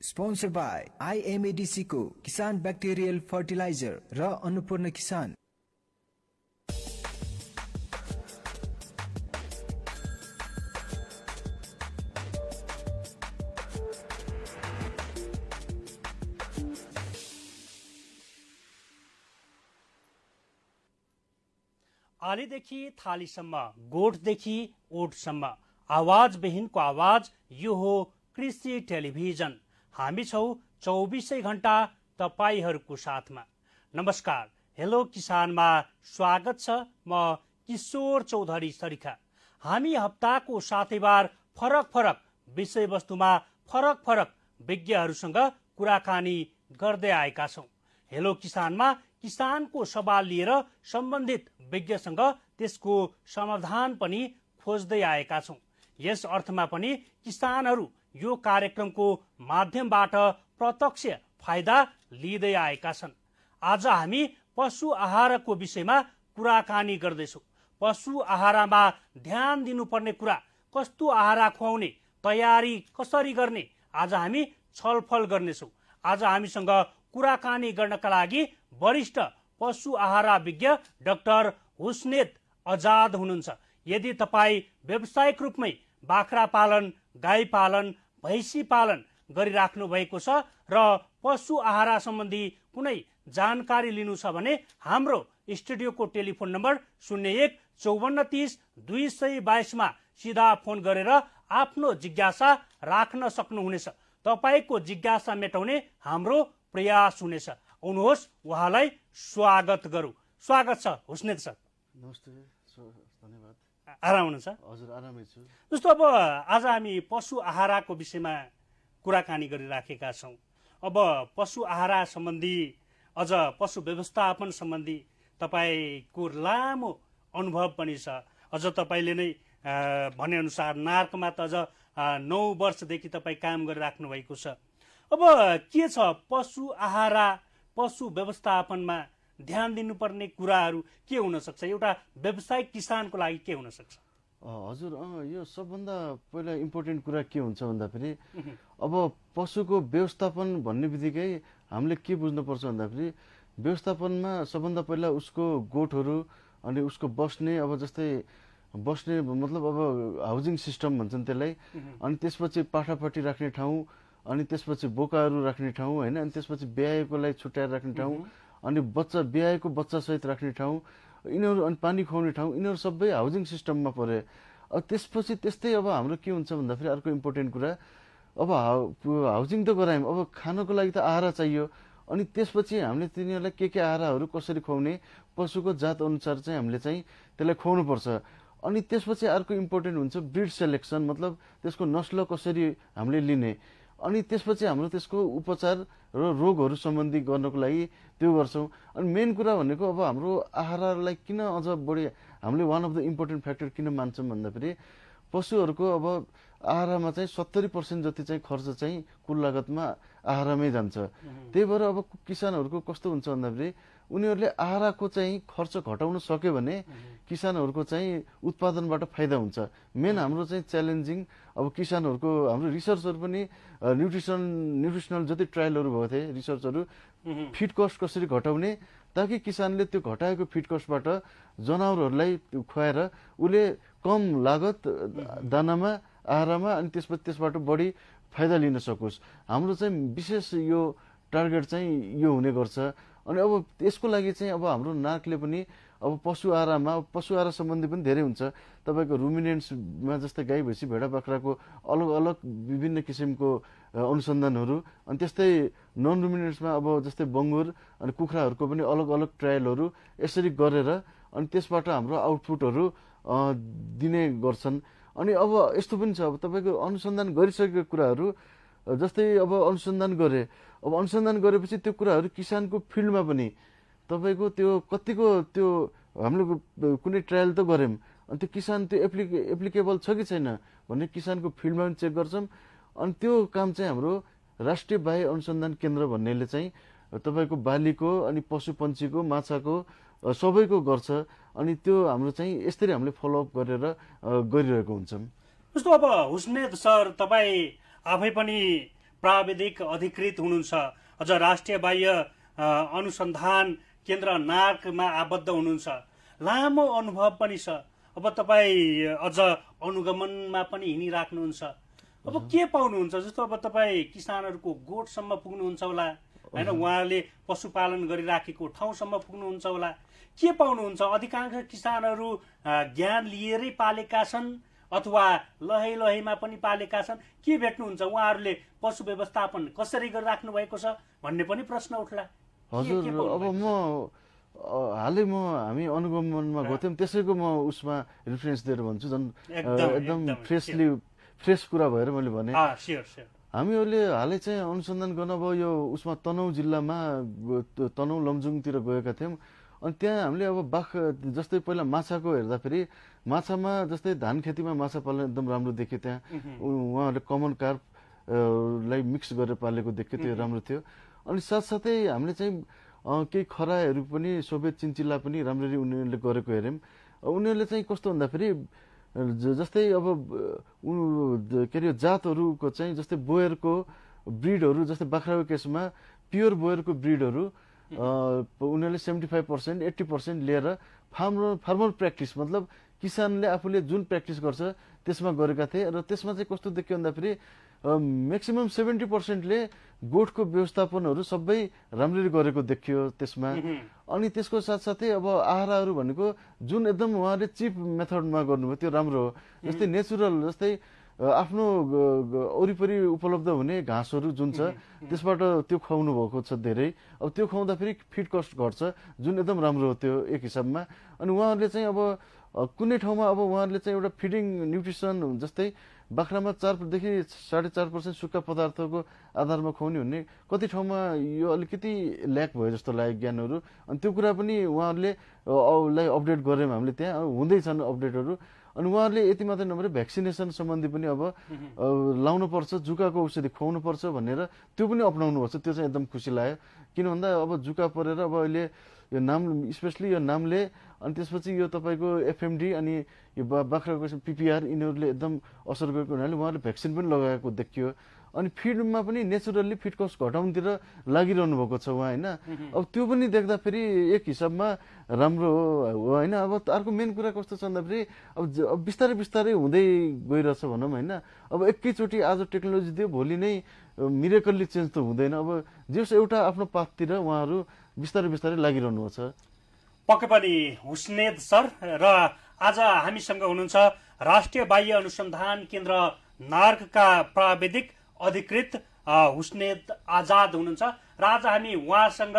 Sponsor by IMADC को किसान bacterial fertiliser र अन्नपूर्ण किसान। आलीदेखि थालीसम्म, गोठदेखि ओठसम्म, आवाज विहीनको आवाज, यो हो कृषि टेलिभिजन। हामी छौं 24 घण्टा तपाईहरूको साथमा। नमस्कार, हेलो किसानमा स्वागत छ। म किशोर चौधरी सरिखा। हामी हप्ताको सातैबार फरक फरक विषयवस्तुमा फरक फरक विज्ञहरूसँग कुराकानी गर्दै आएका छौं। हेलो किसानमा किसानको सवाल लिएर सम्बन्धित विज्ञसँग त्यसको समाधान पनि खोज्दै आएका छौं। यस अर्थमा पनि किसानहरू यो कार्यक्रमको माध्यमबाट प्रत्यक्ष फाइदा लिँदै आएका छन्। आज हामी पशु आहारको विषयमा कुराकानी गर्दैछौँ। पशु आहारमा ध्यान दिनुपर्ने कुरा, कस्तो आहार खुवाउने, तयारी कसरी गर्ने, आज हामी छलफल गर्नेछौँ। आज हामीसँग कुराकानी गर्नका लागि वरिष्ठ पशु आहार विज्ञ डाक्टर हुस्नेद आजाद हुनुहुन्छ। यदि तपाईँ व्यावसायिक रूपमै बाख्रा पालन, गाई पालन, भैँसी पालन गरिराख्नु भएको छ र पशु आहार सम्बन्धी कुनै जानकारी लिनु छ भने हाम्रो स्टुडियोको टेलिफोन नम्बर 01 54 30 222 मा सिधा फोन गरेर आफ्नो जिज्ञासा राख्न सक्नुहुनेछ। तपाईको जिज्ञासा मेटाउने हाम्रो प्रयास हुनेछ। आउनुहोस् उहाँलाई स्वागत गरौँ। स्वागत छ हुस्नेद सर। नमस्ते, धन्यवाद। आराम हुनुहुन्छ? हजुर, आरामै छु। जस्तो अब आज हामी पशु आहारको विषयमा कुराकानी गरिराखेका छौँ। अब पशु आहार सम्बन्धी, अझ पशु व्यवस्थापन सम्बन्धी तपाईँको लामो अनुभव पनि छ। अझ तपाईँले नै भनेअनुसार नार्कमा त अझ 9 वर्षदेखि तपाईँ काम गरिराख्नु भएको छ। अब के छ पशु आहार, पशु व्यवस्थापनमा ध्यान दिनुपर्ने कुराहरू के हुन सक्छ? एउटा व्यावसायिक किसानको लागि के हुन सक्छ? हजुर, यो सबभन्दा पहिला इम्पोर्टेन्ट कुरा के हुन्छ भन्दाखेरि अब पशुको व्यवस्थापन भन्ने बित्तिकै हामीले के बुझ्नुपर्छ भन्दाखेरि व्यवस्थापनमा सबभन्दा पहिला उसको गोठहरू, अनि उसको बस्ने, अब जस्तै बस्ने मतलब अब हाउसिङ सिस्टम भन्छन् त्यसलाई, अनि त्यसपछि पाठापाटी राख्ने ठाउँ, अनि त्यसपछि बोकाहरू राख्ने ठाउँ होइन, अनि त्यसपछि ब्याएको छुट्याएर राख्ने ठाउँ, अनि बच्चा ब्याएको बच्चासहित राख्ने ठाउँ, यिनीहरू, अनि पानी खुवाउने ठाउँ, यिनीहरू सबै हाउसिङ सिस्टममा परे। अब त्यसपछि त्यस्तै अब हाम्रो के हुन्छ भन्दाखेरि अर्को इम्पोर्टेन्ट कुरा, अब हाउसिङ त गरायौँ, अब खानको लागि त आहार चाहियो, अनि त्यसपछि हामीले तिनीहरूलाई के आहारहरू कसरी खुवाउने, पशुको जात अनुसार चाहिँ हामीले चाहिँ त्यसलाई खुवाउनुपर्छ। अनि त्यसपछि अर्को इम्पोर्टेन्ट हुन्छ ब्रिड सेलेक्सन, मतलब त्यसको नस्ल कसरी हामीले लिने, अनि त्यसपछि हाम्रो त्यसको उपचार र रोगहरू सम्बन्धी गर्नको लागि त्यो गर्छौँ। अनि मेन कुरा भनेको अब हाम्रो आहारलाई किन अझ बढी हामीले one of the important factor किन मान्छौँ भन्दाखेरि पशुहरूको अब आहारमा चाहिँ 70% जति चाहिँ खर्च चाहिँ कुल लागतमा आहारमै जान्छ। त्यही भएर अब किसानहरूको कस्तो हुन्छ भन्दाखेरि उनीहरूले आहारको चाहिँ खर्च घटाउन सक्यो भने किसानहरूको चाहिँ उत्पादनबाट फाइदा हुन्छ। मेन हाम्रो चाहिँ च्यालेन्जिङ अब किसानहरूको, हाम्रो रिसर्चहरू पनि न्युट्रिसनल जति ट्रायलहरू भएको थिए रिसर्चहरू, फिड कस्ट कसरी घटाउने ताकि किसानले त्यो घटाएको फिड कस्टबाट जनावरहरूलाई खुवाएर उसले कम लागत दानामा, आहारमा, अनि त्यसपछि त्यसबाट बढी फाइदा लिन सकोस्। हाम्रो चाहिँ विशेष यो टार्गेट चाहिँ यो हुने गर्छ। अनि अब यसको लागि चाहिँ अब हाम्रो नार्कले पनि अब पशु आहार सम्बन्धी पनि धेरै हुन्छ। तपाईँको रुमिनेन्ट्समा जस्तै गाई, भैँसी, भेडा, बाख्राको अलग अलग विभिन्न किसिमको अनुसन्धानहरू, अनि त्यस्तै नन रुमिनेन्ट्समा अब जस्तै बङ्गुर अनि कुखुराहरूको पनि अलग अलग ट्रायलहरू यसरी गरेर अनि त्यसबाट हाम्रो आउटपुटहरू दिने गर्छन्। अनि अब यस्तो पनि छ, अब तपाईँको अनुसन्धान गरिसकेको कुराहरू, जस्तै अब अनुसन्धान गरेपछि त्यो कुराहरू किसानको फिल्डमा पनि तपाईँको त्यो कतिको त्यो हामीले कुनै ट्रायल त गऱ्यौँ, अनि त्यो किसान त्यो एप्लिकेबल छ कि छैन भन्ने किसानको फिल्डमा पनि चेक गर्छौँ। अनि त्यो काम चाहिँ हाम्रो राष्ट्रिय बाह्य अनुसन्धान केन्द्र भन्नेले चाहिँ तपाईँको बालीको, अनि पशुपन्छीको, माछाको सबैको गर्छ। अनि त्यो हाम्रो चाहिँ यसरी हामीले फलोअप गरेर गरिरहेको हुन्छौँ। जस्तो अब हुस्नेद सर, तपाईँ आफै पनि प्राविधिक अधिकृत हुनुहुन्छ, अझ राष्ट्रिय बाह्य अनुसन्धान केन्द्र नार्कमा आबद्ध हुनुहुन्छ, लामो अनुभव पनि छ। अब तपाईँ अझ अनुगमनमा पनि हिँडिराख्नुहुन्छ। अब के पाउनुहुन्छ? जस्तो अब तपाईँ किसानहरूको गोठसम्म पुग्नुहुन्छ होला होइन, उहाँहरूले पशुपालन गरिराखेको ठाउँसम्म पुग्नुहुन्छ होला, के पाउनुहुन्छ? अधिकांश किसानहरू ज्ञान लिएरै पालेका छन् अथवा लहैमा पनि पालेका छन्, के भेट्नुहुन्छ? उहाँहरूले पशु व्यवस्थापन कसरी गरिराख्नु भएको छ भन्ने पनि प्रश्न उठ्ला। हजुर, अब हालै हामी अनुगमनमा गएको थियौँ, त्यसैको म उसमा रिफरेन्स दिएर भन्छु, झन् एकदम फ्रेस कुरा भएर मैले भने। हामीहरूले हालै चाहिँ अनुसन्धान गर्न अब यो उसमा तनहुँ जिल्लामा तनहुँ लमजुङतिर गएका थियौँ। अनि त्यहाँ हामीले अब बाख जस्तै पहिला माछाको हेर्दाखेरि माछामा जस्तै धान खेतीमा माछा पालन एकदम राम्रो देख्यो। त्यहाँ उहाँहरूले कमन कार्प लाई मिक्स गरेर पालेको देख्यो, त्यो राम्रो थियो। अनि साथसाथै हामीले चाहिँ केही खराहरू पनि सोभियत चिन्चिल्ला पनि राम्ररी उनीहरूले गरेको हेऱ्यौँ। उनीहरूले चाहिँ कस्तो भन्दाखेरि जस्तै अब के अरे जातहरूको चाहिँ जस्तै बोयरको ब्रिडहरू, जस्तै बाख्राको केसमा प्योर बोयरको ब्रिडहरू उनीहरूले 75% 80% लिएर फार्मर प्र्याक्टिस मतलब किसानले आफूले जुन प्र्याक्टिस गर्छ त्यसमा गरेका थिए। र त्यसमा चाहिँ कस्तो देख्यो भन्दाखेरि म्याक्सिमम 70%ले गोठको व्यवस्थापनहरू सबै राम्ररी गरेको देखियो त्यसमा। अनि त्यसको साथसाथै अब आहाराहरू भनेको जुन एकदम उहाँले चिप मेथडमा गर्नुभयो त्यो राम्रो हो। जस्तै नेचुरल, जस्तै आफ्नो वरिपरि उपलब्ध हुने घाँसहरू जुन छ त्यसबाट त्यो खुवाउनु भएको छ धेरै। अब त्यो खुवाउँदाखेरि फिड कस्ट घट्छ, जुन एकदम राम्रो हो त्यो एक हिसाबमा। अनि उहाँहरूले चाहिँ अब कुनै ठाउँमा अब उहाँहरूले चाहिँ एउटा फिडिङ न्युट्रिसन जस्तै बाख्रामा 4 देखि 4.5% सुक्खा पदार्थको आधारमा खुवाउने भन्ने कति ठाउँमा यो अलिकति ल्याक भयो जस्तो लाग्यो ज्ञानहरू। अनि त्यो कुरा पनि उहाँहरूले लाई अपडेट गऱ्यौँ हामीले, त्यहाँ हुँदैछन् अपडेटहरू। अनि उहाँहरूले यति मात्रै नभएर भ्याक्सिनेसन सम्बन्धी पनि अब लाउनुपर्छ, जुकाको औषधि खुवाउनु पर्छ भनेर त्यो पनि अपनाउनु पर्छ। त्यो चाहिँ एकदम खुसी लाग्यो। किन भन्दा अब जुका परेर अब अहिले यो नाम स्पेसली यो नामले अनि त्यसपछि यो तपाईँको एफएमडी अनि यो बाख्राको पिपिआर यिनीहरूले एकदम असर गरेको हुनाले उहाँहरूले भ्याक्सिन पनि लगाएको देखियो। अनि फिडमा पनि नेचुरल्ली फिड कस्ट घटाउनुतिर लागिरहनु भएको छ उहाँ होइन। अब त्यो पनि देख्दाखेरि एक हिसाबमा राम्रो हो होइन। अब अर्को मेन कुरा कस्तो छ भन्दाखेरि अब बिस्तारै बिस्तारै हुँदै गइरहेछ भनौँ होइन। अब एकैचोटि आज टेक्नोलोजी दियो भोलि नै मिरेकल्ली चेन्ज त हुँदैन। अब जस एउटा आफ्नो पाथतिर उहाँहरू बिस्तारै बिस्तारै लागिरहनु भएको छ। पक्कै पनि हुस्नेद सर र आज हामीसँग हुनुहुन्छ राष्ट्रिय बाह्य अनुसन्धान केन्द्र नार्कका प्राविधिक अधिकृत हुस्नेद आजाद हुनुहुन्छ। र आज हामी उहाँसँग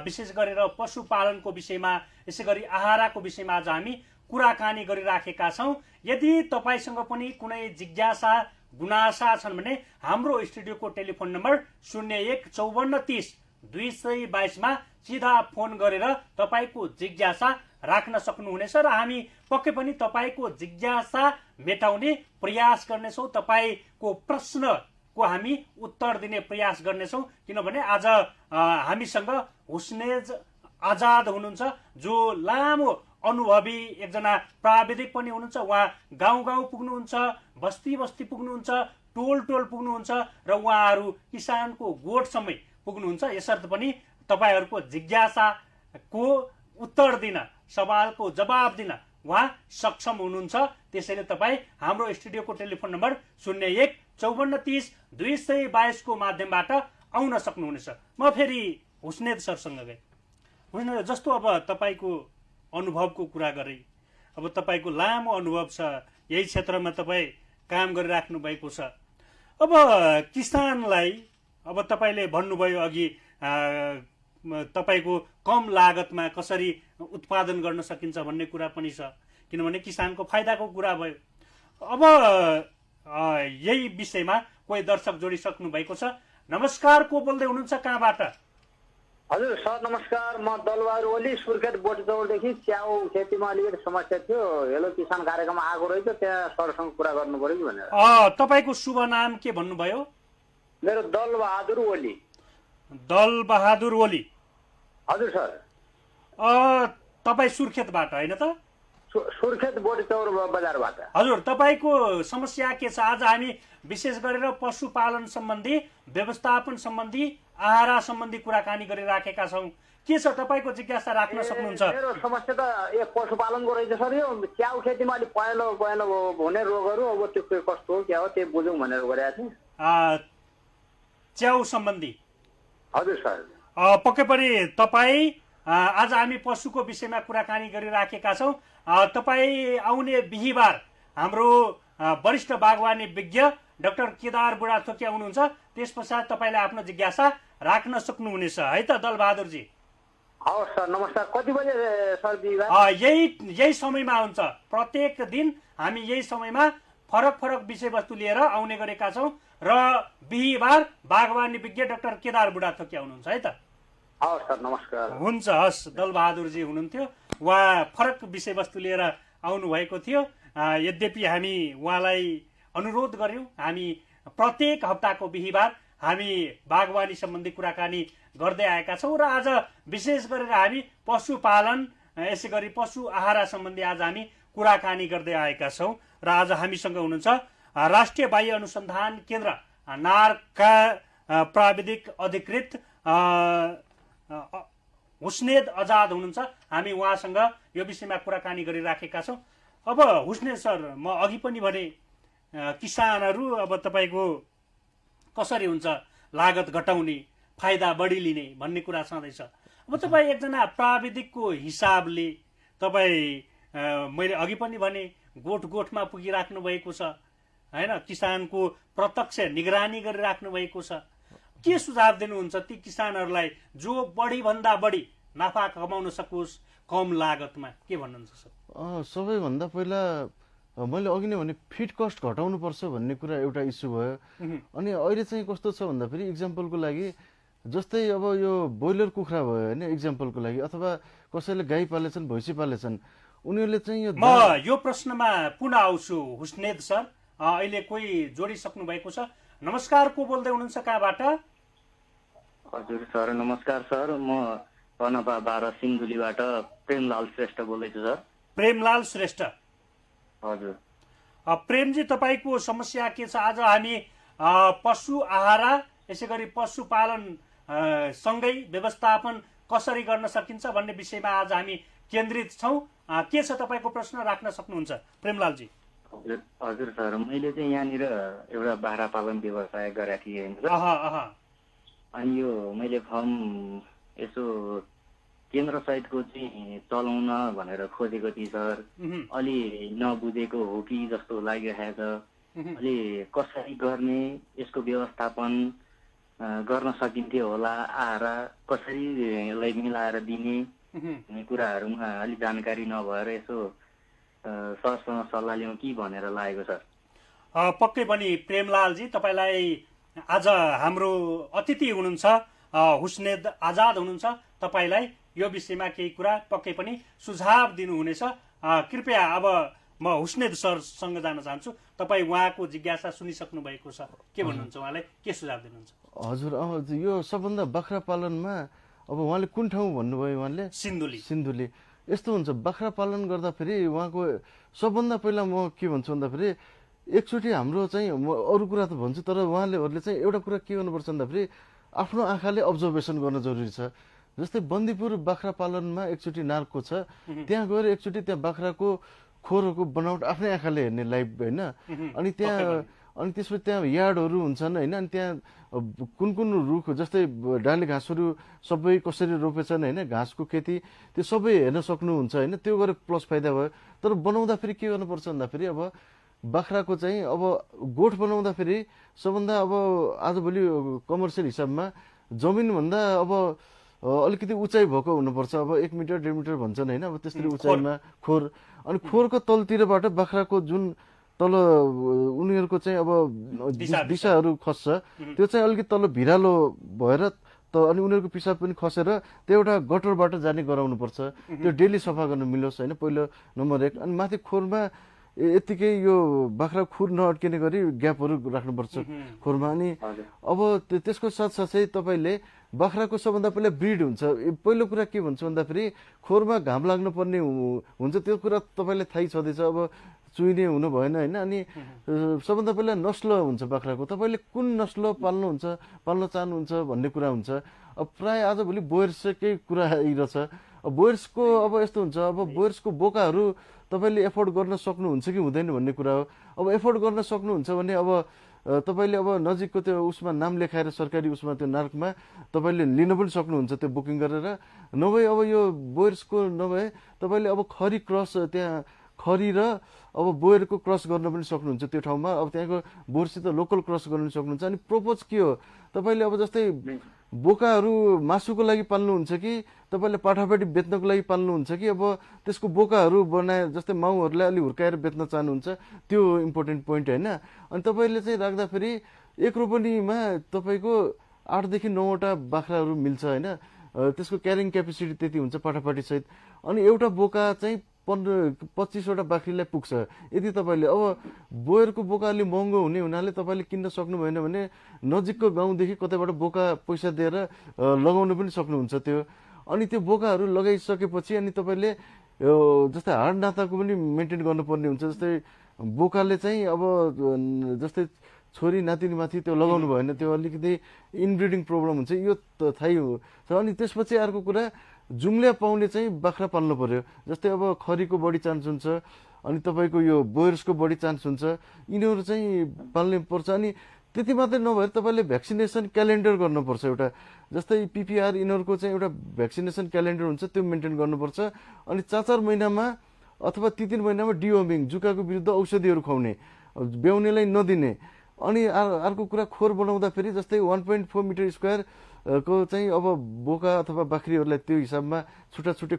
विशेष गरेर पशुपालनको विषयमा, यसै गरी आहाराको विषयमा आज हामी कुराकानी गरिराखेका छौँ। यदि तपाईँसँग पनि कुनै जिज्ञासा गुनासा छन् भने हाम्रो स्टुडियोको टेलिफोन नम्बर 015430 मा सिधा फोन गरेर तपाईँको जिज्ञासा राख्न सक्नुहुनेछ र हामी पक्कै पनि तपाईँको जिज्ञासा मेटाउने प्रयास गर्नेछौँ। तपाईँको प्रश्नको हामी उत्तर दिने प्रयास गर्नेछौँ। किनभने आज हामीसँग हुस्नेद आजाद हुनुहुन्छ, जो लामो अनुभवी एकजना प्राविधिक पनि हुनुहुन्छ। उहाँ गाउँ गाउँ पुग्नुहुन्छ, बस्ती बस्ती पुग्नुहुन्छ, टोल टोल पुग्नुहुन्छ र उहाँहरू किसानको गोठसम्मै पुग्नुहुन्छ। यसर्थ पनि तपाईँहरूको जिज्ञासाको उत्तर दिन, सवालको जवाब दिन उहाँ सक्षम हुनुहुन्छ। त्यसैले तपाईँ हाम्रो स्टुडियोको टेलिफोन नम्बर 015430 को माध्यमबाट आउन सक्नुहुनेछ। म फेरि हुस्नेद सरसँग गएँ। हुस्नेद, जस्तो अब तपाईँको अनुभवको कुरा गरेँ, अब तपाईँको लामो अनुभव छ, यही क्षेत्रमा तपाईँ काम गरिराख्नु भएको छ। अब किसानलाई अब तपाईँले भन्नुभयो अघि तपाईँको कम लागतमा कसरी उत्पादन गर्न सकिन्छ भन्ने कुरा पनि छ, किनभने किसानको फाइदाको कुरा भयो। अब यही विषयमा कोही दर्शक जोडिसक्नु भएको छ। नमस्कार, को बोल्दै हुनुहुन्छ, कहाँबाट? हजुर सर नमस्कार, म दलबहादुर ओली सुर्खेत बोटचौरदेखि। च्याउ खेतीमा अलिकति समस्या थियो, हेलो किसान कार्यक्रम आएको रहेछ, त्यहाँ सरसँग कुरा गर्नु पर्यो कि भनेर। तपाईँको शुभ नाम के भन्नुभयो? मेरो दलबहादुर ओली। दलबहादुर ओली? हजुर सर। तपाईँ सुर्खेतबाट होइन त? सुर्खेत बोटचौर बजारबाट। हजुर, तपाईँको समस्या के छ? आज हामी विशेष गरेर पशुपालन सम्बन्धी, व्यवस्थापन सम्बन्धी, आहारा सम्बन्धी कुराकानी गरिराखेका छौँ। के छ तपाईँको जिज्ञासा राख्न सक्नुहुन्छ? मेरो समस्या त यो पशुपालनको रहेछ सर। यो च्याउ खेतीमा अलिक पहेँलो पहेँलो हुने रोगहरू अब त्यो कस्तो हो क्या हो त्यो बुझौँ भनेर गरेको थिएँ। च्याउ सम्बन्धी? हजुर सर। पक्कै पनि तपाईँ, आज हामी पशुको विषयमा कुराकानी गरिराखेका छौँ। तपाईँ आउने बिहिबार हाम्रो वरिष्ठ बागवानी विज्ञ डाक्टर केदार बुढाथोकी आउनुहुन्छ। त्यस पश्चात तपाईँले आफ्नो जिज्ञासा राख्न सक्नुहुनेछ है त दलबहादुरजी? हवस् सर, नमस्कार। कति बजे सर बिहिबार? यही समयमा हुन्छ। प्रत्येक दिन हामी यही समयमा फरक फरक विषयवस्तु लिएर आउने गरेका छौँ र बिहिबार बागवानी विज्ञ डाक्टर केदार बुढाथोकी आउनुहुन्छ है त? हवस् सर, नमस्कार। हुन्छ, हस्। दलबहादुरजी हुनुहुन्थ्यो, उहाँ फरक विषयवस्तु लिएर आउनुभएको थियो। यद्यपि हामी उहाँलाई अनुरोध गर्यौँ, हामी प्रत्येक हप्ताको बिहिबार हामी बागवानी सम्बन्धी कुराकानी गर्दै आएका छौँ र आज विशेष गरेर हामी पशुपालन, यसै गरी पशु आहारा सम्बन्धी आज हामी कुराकानी गर्दै आएका छौँ। र आज हामीसँग हुनुहुन्छ राष्ट्रिय बाह्य अनुसन्धान केन्द्र नार्कका प्राविधिक अधिकृत हुस्नेद आजाद हुनुहुन्छ। हामी उहाँसँग यो विषयमा कुराकानी गरिराखेका छौँ। अब हुस्नेद सर, म अघि पनि भने किसानहरू अब तपाईँको कसरी हुन्छ लागत घटाउने, फाइदा बढी लिने भन्ने कुरा छँदैछ। अब तपाईँ एकजना प्राविधिकको हिसाबले तपाईँ, मैले अघि पनि भने गोठ गोठमा पुगिराख्नु भएको छ होइन, किसानको प्रत्यक्ष निगरानी गरिराख्नु भएको छ। के सुझाव दिनुहुन्छ ती किसानहरूलाई जो बढीभन्दा बढी नाफा कमाउन सकोस् कम लागतमा? के भन्नुहुन्छ सर? सबैभन्दा पहिला मैले अघि नै भने फिड कस्ट घटाउनु पर्छ भन्ने कुरा एउटा इस्यु भयो। अनि अहिले चाहिँ कस्तो छ भन्दाखेरि इक्जाम्पलको लागि जस्तै अब यो ब्रोइलर कुखुरा भयो होइन, इक्जाम्पलको लागि, अथवा कसैले गाई पालेछन्, भैँसी पालेछन्, उनीहरूले चाहिँ म यो प्रश्नमा पुनः आउँछु हुस्नेद सर। अहिले कोही जोडिसक्नु भएको छ। नमस्कार, को बोल्दै हुनुहुन्छ, कहाँबाट? हजुर सर, नमस्कार सर। म पनपा 12 सिन्धुलीबाट प्रेमलाल श्रेष्ठ बोल्दैछु सर। प्रेमलाल श्रेष्ठ? हजुर। प्रेमजी, तपाईँको समस्या के छ? आज हामी पशु आहारा, यसै गरी पशुपालन सँगै व्यवस्थापन कसरी गर्न सकिन्छ भन्ने विषयमा आज हामी केन्द्रित छौँ। के छ तपाईँको प्रश्न? राख्न सक्नुहुन्छ प्रेमलालजी। हजुर हजुर सर, मैले चाहिँ यहाँनिर एउटा बाख्रा पालन व्यवसाय गरेको थिएँ होइन। अनि यो मैले फर्म यसो केन्द्र सहितको चाहिँ चलाउन भनेर खोजेको थिएँ सर। अलि नबुझेको हो कि जस्तो लागिरहेको छ। अलि कसरी गर्ने, यसको व्यवस्थापन गर्न सकिन्थ्यो होला, आहारा कसरी यसलाई मिलाएर दिने भन्ने कुराहरूमा अलिक जानकारी नभएर यसो सरसँग सल्लाह लिउँ कि भनेर लागेको सर। पक्कै पनि प्रेमलालजी, तपाईँलाई आज हाम्रो अतिथि हुनुहुन्छ हुस्नेद आजाद हुनुहुन्छ। तपाईँलाई यो विषयमा केही कुरा पक्कै पनि सुझाव दिनुहुनेछ। कृपया अब म हुस्नेद सरसँग जान चाहन्छु। तपाईँ उहाँको जिज्ञासा सुनिसक्नु भएको छ, के भन्नुहुन्छ, उहाँलाई के सुझाव दिनुहुन्छ? हजुर, यो सबभन्दा बाख्रा पालनमा अब उहाँले कुन ठाउँ भन्नुभयो? उहाँले सिन्धुली। यस्तो हुन्छ, बाख्रा पालन गर्दाखेरि उहाँको सबभन्दा पहिला म के भन्छु भन्दाखेरि एकचोटि हाम्रो चाहिँ म अरू कुरा त भन्छु, तर उहाँलेहरूले चाहिँ एउटा कुरा के गर्नुपर्छ भन्दाखेरि आफ्नो आँखाले अब्जर्भेसन गर्न जरुरी छ। जस्तै बन्दीपुर बाख्रा पालनमा एकचोटि नार्को छ, त्यहाँ गएर एकचोटि त्यहाँ बाख्राको खोरहरूको बनावट आफ्नै आँखाले हेर्ने लाइभ होइन। अनि त्यसपछि त्यहाँ यार्डहरू हुन्छन् होइन। अनि त्यहाँ कुन कुन रुख जस्तै डाली घाँसहरू सबै कसरी रोपेछन् होइन, घाँसको खेती त्यो सबै हेर्न सक्नुहुन्छ होइन। त्यो गरेर प्लस फाइदा भयो। तर बनाउँदाखेरि के गर्नुपर्छ भन्दाखेरि अब बाख्राको चाहिँ अब गोठ बनाउँदाखेरि सबभन्दा अब आजभोलि कमर्सियल हिसाबमा जमिनभन्दा अब अलिकति उचाइ भएको हुनुपर्छ। अब 1 मिटर 1.5 मिटर भन्छन् होइन, अब त्यसरी उचाइमा खोर। अनि खोरको तलतिरबाट बाख्राको जुन तल उनीहरूको चाहिँ अब दिशाहरू खस्छ, त्यो चाहिँ अलिकति तल भिरालो भएर अनि उनीहरूको पिसाब पनि खसेर त्यो एउटा गटरबाट जाने गराउनुपर्छ। त्यो डेली सफा गर्न मिलोस् होइन, पहिलो नम्बर 1। अनि माथि खोरमा यतिकै यो बाख्रा खुर नअड्किने गरी ग्यापहरू राख्नुपर्छ खोरमा। अनि अब त्यसको साथसाथै तपाईँले बाख्राको सबभन्दा पहिला ब्रिड हुन्छ। पहिलो कुरा के भन्छ भन्दाखेरि खोरमा घाम लाग्नु पर्ने हुन्छ, त्यो कुरा तपाईँलाई थाहै छँदैछ। अब चुइने हुनु भएन होइन। अनि सबभन्दा पहिला नस्ल हुन्छ बाख्राको, तपाईँले कुन नस्ल पाल्न चाहनुहुन्छ भन्ने कुरा हुन्छ। अब प्राय आजभोलि बोयर्सकै कुरा आइरहेछ। बोयर्सको अब यस्तो हुन्छ, अब बोयर्सको बोकाहरू तपाईँले एफोर्ड गर्न सक्नुहुन्छ कि हुँदैन भन्ने कुरा हो। अब एफोर्ड गर्न सक्नुहुन्छ भने अब तपाईँले अब नजिकको त्यो उसमा नाम लेखाएर सरकारी उसमा त्यो नार्कमा तपाईँले लिन पनि सक्नुहुन्छ त्यो बुकिङ गरेर। नभए अब यो बोयर्सको नभए तपाईँले अब खरी क्रस, त्यहाँ खरी र अब बोयरको क्रस गर्न पनि सक्नुहुन्छ त्यो ठाउँमा। अब त्यहाँको बोयरसित लोकल क्रस गर्न सक्नुहुन्छ। अनि प्रोपोज के हो, तपाईँले अब जस्तै बोकाहरू मासुको लागि पाल्नुहुन्छ कि तपाईँले पाठापाटी बेच्नको लागि पाल्नुहुन्छ कि अब त्यसको बोकाहरू बनाए जस्तै माउहरूलाई अलि हुर्काएर बेच्न चाहनुहुन्छ, त्यो इम्पोर्टेन्ट पोइन्ट होइन। अनि तपाईँले चाहिँ राख्दाखेरि एक रोपनीमा तपाईँको 8 देखि 9वटा बाख्राहरू मिल्छ होइन। त्यसको क्यारिङ क्यापेसिटी त्यति हुन्छ पाठापाटीसहित। अनि एउटा बोका चाहिँ 15-25वटा बाख्रीलाई पुग्छ। यदि तपाईँले अब बोयरको बोका अलि महँगो हुने हुनाले तपाईँले किन्न सक्नु भएन भने नजिकको गाउँदेखि कतैबाट बोका पैसा दिएर लगाउनु पनि सक्नुहुन्छ त्यो। अनि त्यो बोकाहरू लगाइसकेपछि अनि तपाईँले जस्तै हाड नाताको पनि मेन्टेन गर्नुपर्ने हुन्छ। जस्तै बोकाले चाहिँ अब जस्तै छोरी नातिनीमाथि त्यो लगाउनु भएन, त्यो अलिकति इनब्रिडिङ प्रब्लम हुन्छ, यो त थाहै हो। अनि त्यसपछि अर्को कुरा जुम्ल्या पाउने चाहिँ बाख्रा पाल्नु पर्यो। जस्तै अब खरीको बढी चान्स हुन्छ, अनि तपाईँको यो बोयर्सको बढी चान्स हुन्छ, यिनीहरू चाहिँ पाल्नु पर्छ। अनि त्यति मात्रै नभएर तपाईँले भ्याक्सिनेसन क्यालेन्डर गर्नुपर्छ एउटा। जस्तै पिपिआर यिनीहरूको चाहिँ एउटा भ्याक्सिनेसन क्यालेन्डर हुन्छ, त्यो मेन्टेन गर्नुपर्छ। अनि 4-4 महिनामा अथवा 3-3 महिनामा डिवर्मिङ, जुकाको विरुद्ध औषधिहरू खुवाउने, ब्याउनेलाई नदिने। अनि अर्को कुरा खोर बनाउँदाखेरि जस्तै 1.4 मिटर स्क्वायर को चाहिँ अब बोका अथवा बाख्रीहरूलाई त्यो हिसाबमा छुट्टै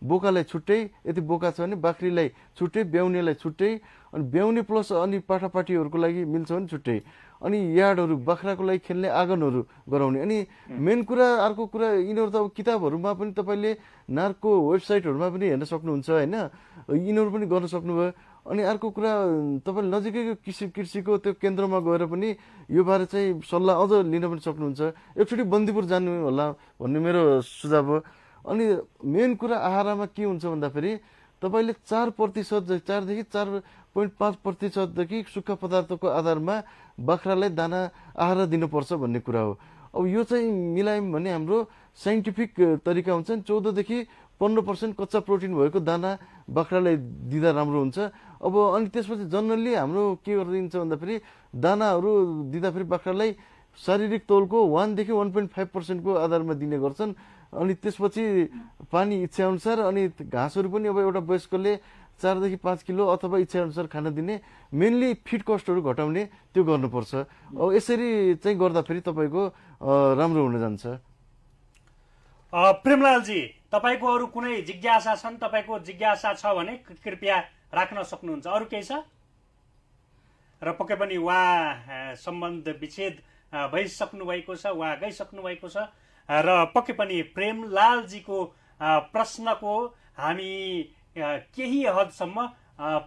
बोकालाई छुट्टै, यदि बोका छ भने बाख्रीलाई छुट्टै, ब्याउनेलाई छुट्टै, अनि ब्याउने प्लस अनि पाठापाटीहरूको लागि मिल्छ भने छुट्टै। अनि यार्डहरू बाख्राको लागि खेल्ने आँगनहरू गराउने। अनि मेन कुरा अर्को कुरा यिनीहरू त अब किताबहरूमा पनि तपाईँले नार्कको वेबसाइटहरूमा पनि हेर्न सक्नुहुन्छ होइन, यिनीहरू पनि गर्न सक्नुभयो। अनि अर्को कुरा तपाईँले नजिकैको कृषिको त्यो केन्द्रमा गएर पनि यो बारे चाहिँ सल्लाह अझ लिन पनि सक्नुहुन्छ। एकचोटि बन्दीपुर जानु होला भन्ने मेरो सुझाव हो। अनि मेन कुरा आहारमा के हुन्छ भन्दाखेरि तपाईँले 4% 4 देखि 4.5%देखि सुक्खा पदार्थको आधारमा बाख्रालाई दाना आहार दिनुपर्छ भन्ने कुरा हो। अब यो चाहिँ मिलायौँ भने हाम्रो साइन्टिफिक तरिका हुन्छ। 14 देखि 15% कच्चा प्रोटिन भएको दाना बाख्रालाई दिँदा राम्रो हुन्छ। अब अनि त्यसपछि जनरली हाम्रो के गरिदिन्छ भन्दाखेरि दानाहरू दिँदाखेरि बाख्रालाई शारीरिक तौलको 1 देखि 1.5% को आधारमा दिने गर्छन्। अनि त्यसपछि पानी इच्छाअनुसार, अनि घाँसहरू पनि अब एउटा वयस्कले 4 देखि 5 किलो अथवा इच्छाअनुसार खान दिने। मेनली फिड कस्टहरू घटाउने त्यो गर्नुपर्छ। अब यसरी चाहिँ गर्दाखेरि तपाईँको राम्रो हुन जान्छ। प्रेमलालजी, तपाईँको अरू कुनै जिज्ञासा छन्? तपाईँको जिज्ञासा छ भने कृपया राख्न सक्नुहुन्छ। अरू केही छ? र पक्कै पनि उहाँ सम्बन्ध विच्छेद भइसक्नु भएको छ, उहाँ गइसक्नु भएको छ। र पक्कै पनि प्रेमलालजीको प्रश्नको हामी केही हदसम्म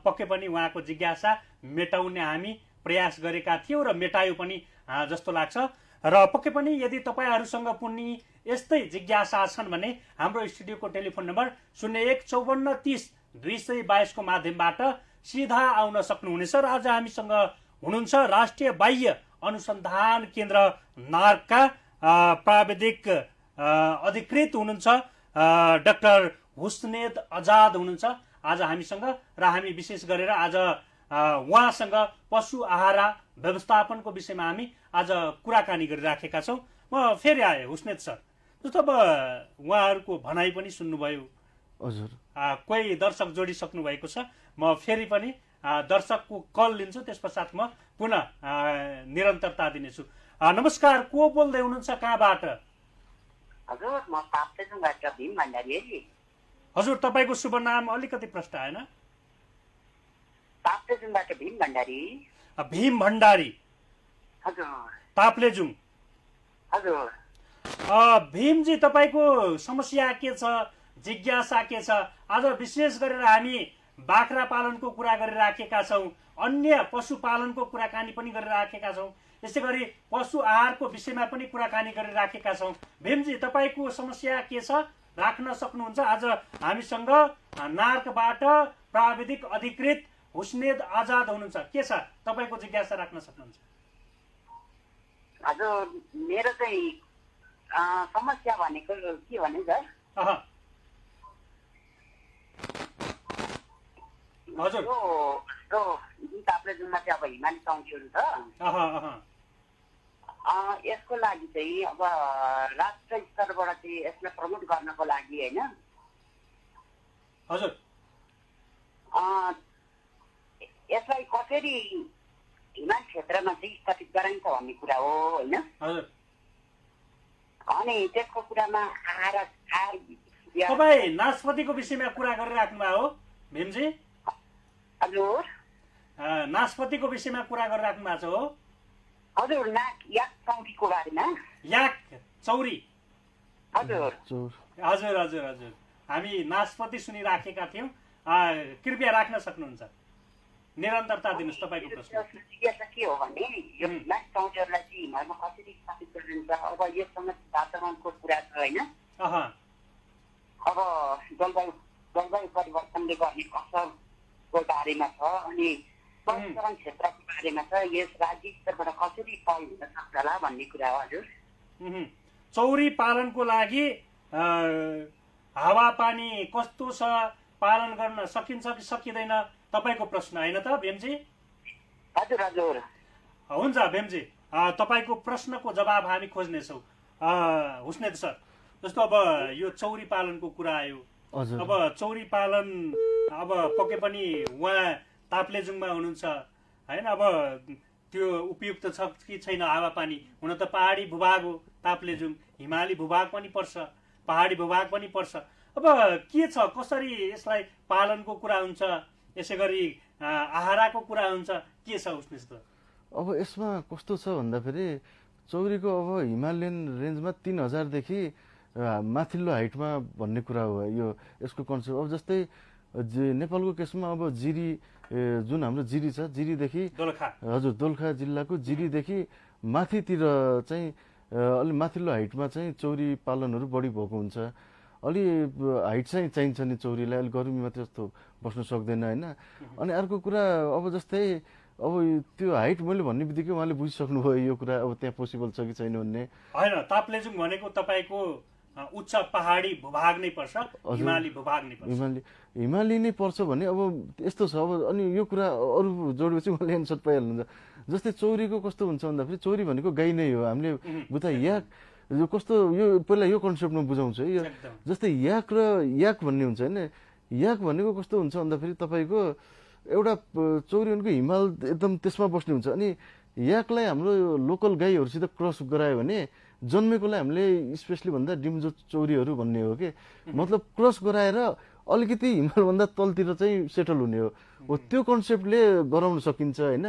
पक्कै पनि उहाँको जिज्ञासा मेटाउने हामी प्रयास गरेका थियौँ र मेटायो पनि जस्तो लाग्छ। र पक्कै पनि यदि तपाईँहरूसँग पनि यस्तै जिज्ञासा छन् भने हाम्रो स्टुडियोको टेलिफोन नम्बर 015430-222 को माध्यमबाट सिधा आउन सक्नुहुनेछ। र आज हामीसँग हुनुहुन्छ राष्ट्रिय बाह्य अनुसन्धान केन्द्र नार्कका प्राविधिक अधिकृत हुनुहुन्छ डाक्टर हुस्नेद आजाद हुनुहुन्छ आज हामीसँग। र हामी विशेष गरेर आज उहाँसँग पशु आहार व्यवस्थापनको विषयमा हामी आज कुराकानी गरिराखेका छौँ। म फेरि आएँ हुस्नेद सर, जस्तो अब उहाँहरूको भनाइ पनि सुन्नुभयो, हजुर कोही दर्शक जोडिसक्नु भएको छ। म फेरि पनि दर्शकको कल लिन्छु, त्यस पश्चात म पुनः निरन्तरता दिनेछु। नमस्कार, को बोल्दै हुनुहुन्छ, कहाँबाट? हजुर, म ताप्लेजुङबाट भीम भण्डारी। हजुर, तपाईँको शुभ नाम अलिकति प्रष्ट आएन। ताप्लेजुङबाट भीम भण्डारी। भीम भण्डारी, हजुर। ताप्लेजुङ, हजुर। भीमजी, तपाईँको समस्या के छ, जिज्ञासा के छ? आज विशेष गरेर हामी बाख्रा पालनको कुरा गरिराखेका छौँ, अन्य पशुपालनको कुराकानी पनि गरिराखेका छौँ, यसै गरी पशु आहारको विषयमा पनि कुराकानी गरिराखेका छौँ। भीमजी, तपाईँको समस्या के छ राख्न सक्नुहुन्छ। आज हामीसँग नार्कबाट प्राविधिक अधिकृत हुस्नेद आजाद हुनुहुन्छ। के छ तपाईँको जिज्ञासा राख्न सक्नुहुन्छ। हजुर, मेरो चाहिँ समस्या भनेको के भने सर, हजुर जुन ताप्लेजुङमा चाहिँ अब हिमाली चौकीहरू छ, यसको लागि चाहिँ अब राष्ट्र स्तरबाट चाहिँ यसलाई प्रमोट गर्नको लागि होइन, हजुर यसलाई कसरी हिमाल क्षेत्रमा चाहिँ स्थापित गराइन्छ भन्ने कुरा हो होइन। अनि त्यसको कुरामा तपाईँ नासपतिको विषयमा कुरा गरिराख्नु भयो हो भीमजी? हजुर, नासपतिको विषयमा कुरा गरिराख्नु भएको छ हो? हजुर, याक चौरीको बारेमा। याक चौरी? हजुर हजुर हजुर हजुर, हामी नासपति सुनिराखेका थियौँ। कृपया राख्न सक्नुहुन्छ, निरन्तरता दिनुहोस् तपाईँको प्रश्न। जिज्ञासा के हो भने यो याक चौरीहरूलाई चाहिँ हिमालमा कसरी स्थापित गरिन्छ। अब यससँग वातावरणको कुरा छ होइन, अब जलवायु परिवर्तनले गर्ने असरको बारेमा छ, अनि पर्यटन क्षेत्रको बारेमा छ, यस राज्य स्तरबाट कसरी पहल हुन सक्छ होला भन्ने कुरा हो। हजुर, चौरी पालनको लागि हावापानी कस्तो छ, पालन गर्न सकिन्छ कि सकिँदैन, तपाईँको प्रश्न होइन त भीमजी? हजुर हजुर, हुन्छ भीमजी, तपाईँको प्रश्नको जवाब हामी खोज्नेछौँ। हुस्नेद सर, जस्तो अब यो चौरी पालनको कुरा आयो, अब चौरी पालन अब पक्कै पनि उहाँ ताप्लेजुङमा हुनुहुन्छ होइन, अब त्यो उपयुक्त छ कि छैन हावापानी? हुन त पहाडी भूभाग हो ताप्लेजुङ, हिमाली भूभाग पनि पर्छ, पहाडी भूभाग पनि पर्छ। अब के छ, कसरी यसलाई पालनको कुरा हुन्छ, यसै गरी आहाराको कुरा हुन्छ, के छ उसले? अब यसमा कस्तो छ भन्दाखेरि चौरीको अब हिमालयन रेन्जमा 3000देखि माथिल्लो हाइटमा भन्ने कुरा हो यो यसको कन्सेप्ट। अब जस्तै नेपालको केसमा अब जिरी, जुन हाम्रो जिरी छ, जिरीदेखि हजुर दोलखा जिल्लाको जिरीदेखि माथितिर चाहिँ अलि माथिल्लो हाइटमा चाहिँ चौरी पालनहरू बढी भएको हुन्छ। अलि हाइट चाहिँ चाहिन्छ नि चौरीलाई, अलि गर्मीमा त्यस्तो बस्न सक्दैन होइन। अनि अर्को कुरा अब जस्तै अब त्यो हाइट मैले भन्ने बित्तिकै उहाँले बुझिसक्नुभयो यो कुरा, अब त्यहाँ पोसिबल छ कि छैन भन्ने। होइन, ताप्लेजुङ भनेको तपाईँको उच्च पहाडी भूभाग नै पर्छ, हिमाली भूभाग नै पर्छ? हिमाली नै पर्छ भने अब यस्तो छ। अब अनि यो कुरा अरू जोडेपछि उहाँले एन्सर पाइहाल्नुहुन्छ। जस्तै चौरीको कस्तो हुन्छ भन्दाखेरि चौरी भनेको गाई नै हो। हामीले बुझ्दा याक यो कस्तो, यो पहिला यो कन्सेप्टमा बुझाउँछ है। यो जस्तै याक र याक भन्ने हुन्छ होइन, याक भनेको कस्तो हुन्छ भन्दाखेरि तपाईँको एउटा चौरी भनेको हिमाल एकदम त्यसमा बस्ने हुन्छ। अनि याकलाई हाम्रो लोकल गाईहरूसित क्रस गरायो भने जन्मेकोलाई हामीले स्पेसली भन्दा डिम्जो चौरीहरू भन्ने हो कि, मतलब क्रस गराएर अलिकति हिमालभन्दा तलतिर चाहिँ सेटल हुने हो। त्यो कन्सेप्टले गराउन सकिन्छ होइन।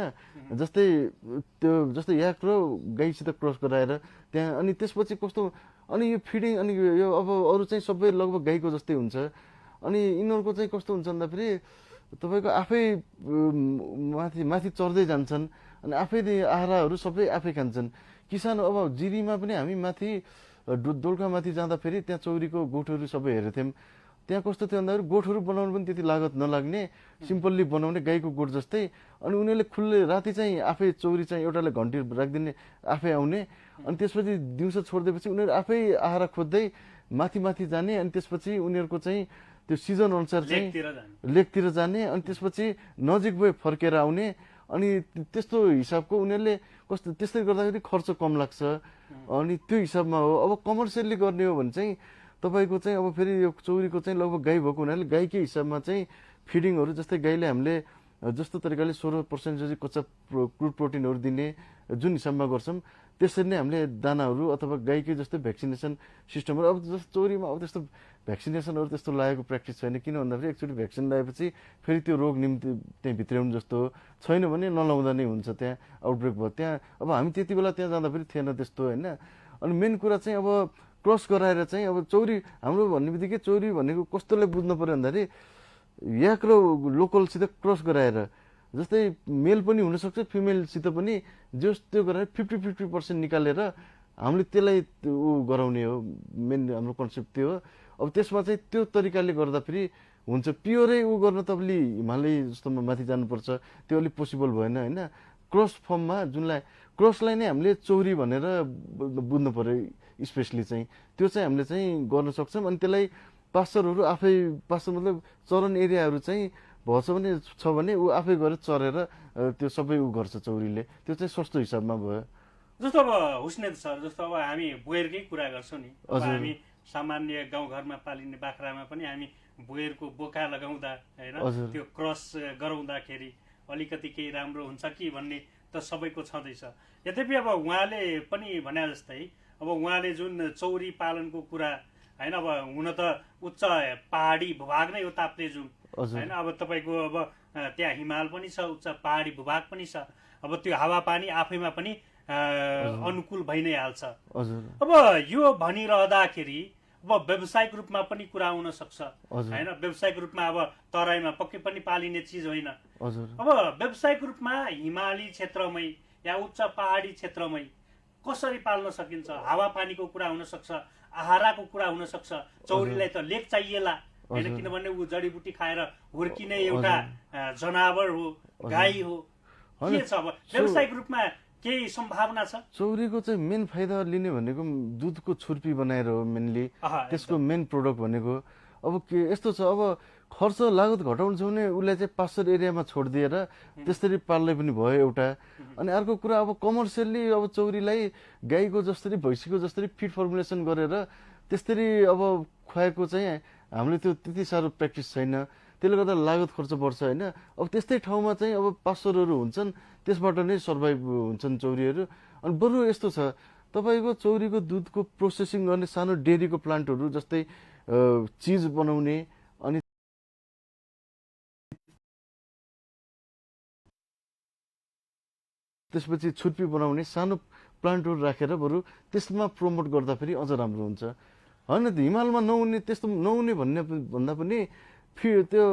जस्तै याक र गाईसित क्रस गराएर त्यहाँ, अनि त्यसपछि कस्तो, अनि यो फिडिङ, अनि यो अब अरू चाहिँ सबै लगभग गाईको जस्तै हुन्छ। अनि यिनीहरूको चाहिँ कस्तो हुन्छ भन्दाखेरि तपाईँको आफै माथि चढ्दै जान्छन्, अनि आफै आहाराहरू सबै आफै खान्छन्। किसान अब जिरीमा पनि हामी माथि दोलखामाथि जाँदाखेरि त्यहाँ चौरीको गोठहरू सबै हेरेको थियौँ। त्यहाँ कस्तो थियो भन्दाखेरि गोठहरू बनाउनु पनि त्यति लागत नलाग्ने, सिम्पल्ली बनाउने गाईको गोठ जस्तै। अनि उनीहरूले खुल्ले राति चाहिँ आफै चौरी चाहिँ एउटाले घन्टी राखिदिने, आफै आउने, अनि त्यसपछि दिउँसो छोडिदिएपछि उनीहरू आफै आहारा खोज्दै माथि जाने। अनि त्यसपछि उनीहरूको चाहिँ त्यो सिजन अनुसार चाहिँ लेकतिर जाने, अनि त्यसपछि नजिक भए फर्केर आउने। अनि त्यस्तो हिसाबको उनीहरूले कस्तो, त्यस्तै गर्दाखेरि खर्च कम लाग्छ। अनि त्यो हिसाबमा हो। अब कमर्सियल्ली गर्ने हो भने चाहिँ तपाईँको चाहिँ अब फेरि यो चौरीको चाहिँ लगभग गाई भएको हुनाले गाईकै हिसाबमा चाहिँ फिडिङहरू, जस्तै गाईले हामीले जस्तो तरिकाले 16% जति कच्चा क्रुड प्रोटिनहरू दिने जुन हिसाबमा गर्छौँ, त्यसरी नै हामीले दानाहरू अथवा गाईकै जस्तै भ्याक्सिनेसन सिस्टमहरू, अब जस्तो चौरीमा अब त्यस्तो भ्याक्सिनेसनहरू त्यस्तो लागेको प्र्याक्टिस छैन। किन भन्दाखेरि एकचोटि भ्याक्सिन लगाएपछि फेरि त्यो रोग निम्ति त्यहाँ भित्र्याउनु जस्तो छैन भने नलाउँदा नै हुन्छ। त्यहाँ आउटब्रेक भयो त्यहाँ, अब हामी त्यति बेला त्यहाँ जाँदा फेरि थिएन त्यस्तो होइन। अनि मेन कुरा चाहिँ अब क्रस गराएर चाहिँ अब चौरी हाम्रो भन्ने बित्तिकै चौरी भनेको कस्तोले बुझ्नु पऱ्यो भन्दाखेरि याक र लोकलसित क्रस गराएर, जस्तै मेल पनि हुनसक्छ फिमेलसित पनि जस त्यो गरेर 50-50% निकालेर हामीले त्यसलाई ऊ गराउने हो। मेन हाम्रो कन्सेप्ट त्यो हो। अब त्यसमा चाहिँ त्यो तरिकाले गर्दा फेरि हुन्छ। प्योरै ऊ गर्न त अलि हिमालय जस्तोमा माथि जानुपर्छ, त्यो अलिक पोसिबल भएन होइन। क्रस फर्ममा जुनलाई क्रसलाई नै हामीले चौरी भनेर बुझ्नु पर्यो स्पेसली चाहिँ, त्यो चाहिँ हामीले चाहिँ गर्न सक्छौँ। अनि त्यसलाई पास्चरहरू आफै, पास्चर मतलब चरन एरियाहरू चाहिँ भएछ भने छ भने ऊ आफै गएर चरेर त्यो सबै ऊ गर्छ चौरीले, त्यो चाहिँ सस्तो हिसाबमा भयो। जस्तो अब हुस्ने सर, जस्तो अब हामी बोयरकै कुरा गर्छौँ नि, हामी सामान्य गाउँघरमा पालिने बाख्रामा पनि हामी बोयरको बोका लगाउँदा होइन, त्यो क्रस गराउँदाखेरि अलिकति केही राम्रो हुन्छ कि भन्ने त सबैको छँदैछ। यद्यपि अब उहाँले पनि भने जस्तै अब उहाँले जुन चौरी पालनको कुरा होइन, अब हुन त उच्च पहाडी भूभाग नै हो ताप्लेजुङ होइन, अब तपाईँको अब त्यहाँ हिमाल पनि छ, उच्च पहाडी भूभाग पनि छ, अब त्यो हावापानी आफैमा पनि अनुकूल भइ नै हाल्छ। अब यो भनिरहँदाखेरि अब व्यावसायिक रूपमा पनि कुरा हुन सक्छ होइन, व्यावसायिक रूपमा अब तराईमा पक्कै पनि पालिने चिज होइन। अब व्यावसायिक रूपमा हिमाली क्षेत्रमै या उच्च पहाडी क्षेत्रमै कसरी पाल्न सकिन्छ? हावापानीको कुरा हुन सक्छ, आहाराको कुरा हुन सक्छ। चौरीलाई त लेक चाहिएला होइन, किनभने ऊ जडीबुटी खाएर हुर्किने एउटा जनावर हो, गाई हो। के छ अब व्यावसायिक रूपमा केही सम्भावना छ? चौरीको चाहिँ मेन फाइदा लिने भनेको दुधको छुर्पी बनाएर हो मेनली, त्यसको मेन प्रोडक्ट भनेको। अब के यस्तो छ, अब खर्च लागत घटाउनु छ भने उसलाई चाहिँ पास्चर एरियामा छोडिदिएर त्यसरी पाल्ने पनि भयो एउटा। अनि अर्को कुरा, अब कमर्सियल्ली अब चौरीलाई गाईको जसरी भैँसीको जसरी फिड फर्मुलेसन गरेर त्यसरी अब खुवाएको चाहिँ हामीले त्यो त्यति साह्रो प्र्याक्टिस छैन, त्यसले गर्दा लागत खर्च बढ्छ होइन। अब त्यस्तै ठाउँमा चाहिँ अब पास्चरहरू हुन्छन्, त्यसबाट नै सर्भाइभ हुन्छन् चौरीहरू। अनि बरु यस्तो छ, तपाईँको चौरीको दुधको प्रोसेसिङ गर्ने सानो डेरीको प्लान्टहरू जस्तै चिज बनाउने, अनि त्यसपछि छुर्पी बनाउने सानो प्लान्टहरू राखेर बरु त्यसमा प्रमोट गर्दा फेरि अझ राम्रो हुन्छ होइन। हिमालमा नहुने, त्यस्तो नहुने भन्दा पनि त्यो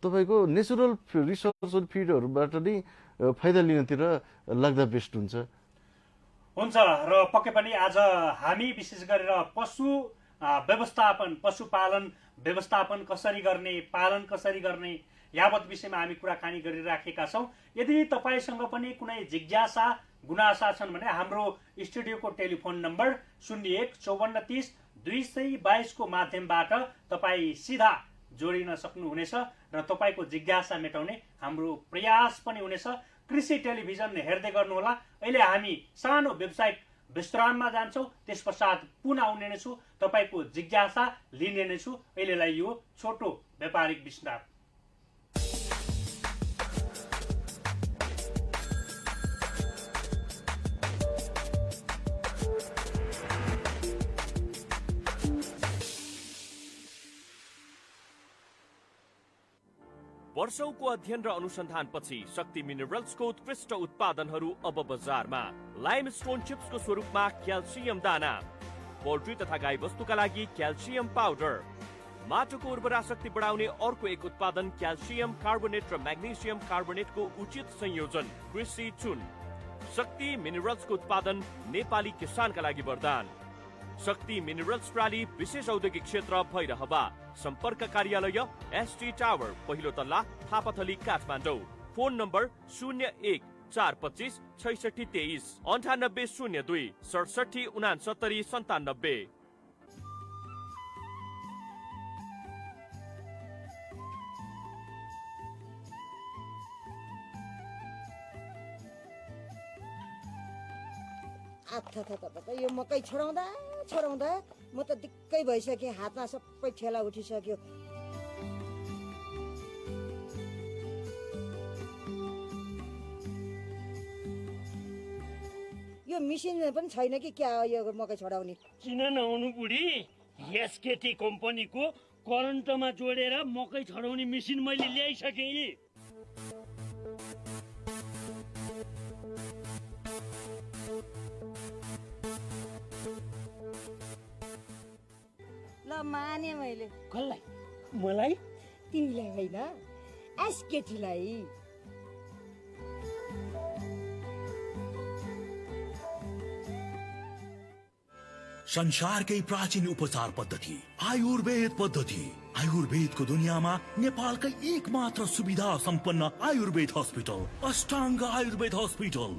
तपाईँको नेचुरल रिसोर्सहरू फिडहरूबाट नै फाइदा लिनतिर लाग्दा बेस्ट हुन्छ। र पक्कै पनि आज हामी विशेष गरेर पशु व्यवस्थापन, पशुपालन व्यवस्थापन कसरी गर्ने, पालन कसरी गर्ने यावत विषयमा हामी कुराकानी गरिराखेका छौँ। यदि तपाईँसँग पनि कुनै जिज्ञासा गुनासा छन् भने हाम्रो स्टुडियोको टेलिफोन नम्बर 015430-222 को माध्यमबाट तपाईँ सिधा जोडिन सक्नुहुनेछ र तपाईँको जिज्ञासा मेटाउने हाम्रो प्रयास पनि हुनेछ। कृषि टेलिभिजन हेर्दै गर्नुहोला। अहिले हामी सानो व्यावसायिक विश्राममा जान्छौँ, त्यस पश्चात पुनः आउने नै छु, तपाईँको जिज्ञासा लिने नै छु। अहिलेलाई यो छोटो व्यापारिक विश्राम। वर्षौंको अध्ययन र अनुसन्धानपछि शक्ति मिनरल्सको उत्कृष्ट उत्पादनहरू अब बजारमा। लाइमस्टोन चिप्सको स्वरूपमा क्याल्सियम दाना, पोल्ट्री तथा गाई वस्तुका लागि क्याल्सियम पाउडर, माटोको उर्वरा शक्ति बढाउने अर्को एक उत्पादन क्याल्सियम कार्बोनेट र म्याग्नेशियम कार्बोनेटको उचित संयोजन कृषि चुन। शक्ति मिनरल्सको उत्पादन नेपाली किसानका लागि वरदान। शक्ति मिनरल्स प्राली विशेष औद्योगिक क्षेत्र भैरहवा। सम्पर्क कार्यालय एसटी टावर, पहिलो तल्ला, थापाथली, काठमाडौँ। Phone number 01-425-6623, 9802-676997। यो मकै छोडाउँदा छोडाउँदा म त दिक्कै भइसकेँ, हातमा सबै ठेला उठिसक्यो। यो मिसिन पनि छैन कि क्या हो यो मकै छोडाउने? किन नहुनु बुढी, एसकेटी कम्पनीको करेन्टमा जोडेर मकै छोडाउने मिसिन मैले ल्याइसकेँ। ल माने मैले। कसलाई? मलाई? तिमीलाई होइन, एस केटीलाई। संसारकै प्राचीन उपचार पद्धति आयुर्वेद पद्धति। आयुर्वेदको दुनियाँमा नेपालकै एक मात्र सुविधा सम्पन्न आयुर्वेद हस्पिटल अष्टाङ्ग आयुर्वेद हस्पिटल।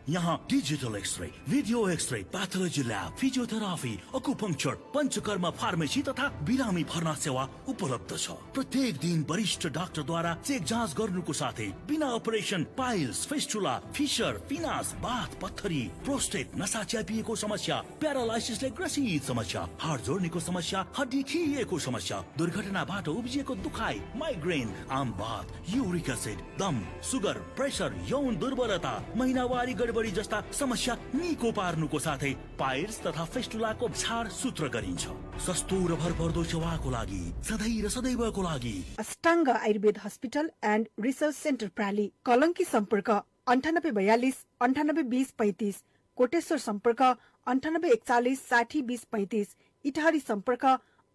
यहाँ digital x ray, video x ray, pathology lab, physiotherapy, acupuncture, panchakarma pharmacy तथा बिरामी भर्ना सेवा उपलब्ध छ। प्रत्येक दिन वरिष्ठ डाक्टरद्वारा चेक जाँच गर्नुको साथै बिना अपरेसन पाइल्स, फिस्टुला, फिशर, पिनास, बाथ, पत्थरी, प्रोस्टेट, नसा च्यापिएको समस्या, प्यारालाइसिसले ग्रसित समस्या, हाड जोड्नेको समस्या, हड्डी खिएको समस्या, दुर्घटनाबाट उब्जिएको दुखाइ, माइग्रेन, आम बात, युरिक एसिड, दम, सुगर, प्रेसर, यौन दुर्बलता, महिनावारी गडबडी जस्ता समस्या निको पार्नुको साथै पाइल्स तथा फिस्टुलाको छाड सूत्र गरिन्छ। सस्तो र भरपर्दो सेवाको लागि सधैँ र सदैवको लागि Ashtanga Ayurveda hospital and research centre प्राली। कलङ्की सम्पर्क 9842 9820 35, कोटेश्वर सम्पर्क 9841 60 20 35, इटहरी सम्पर्क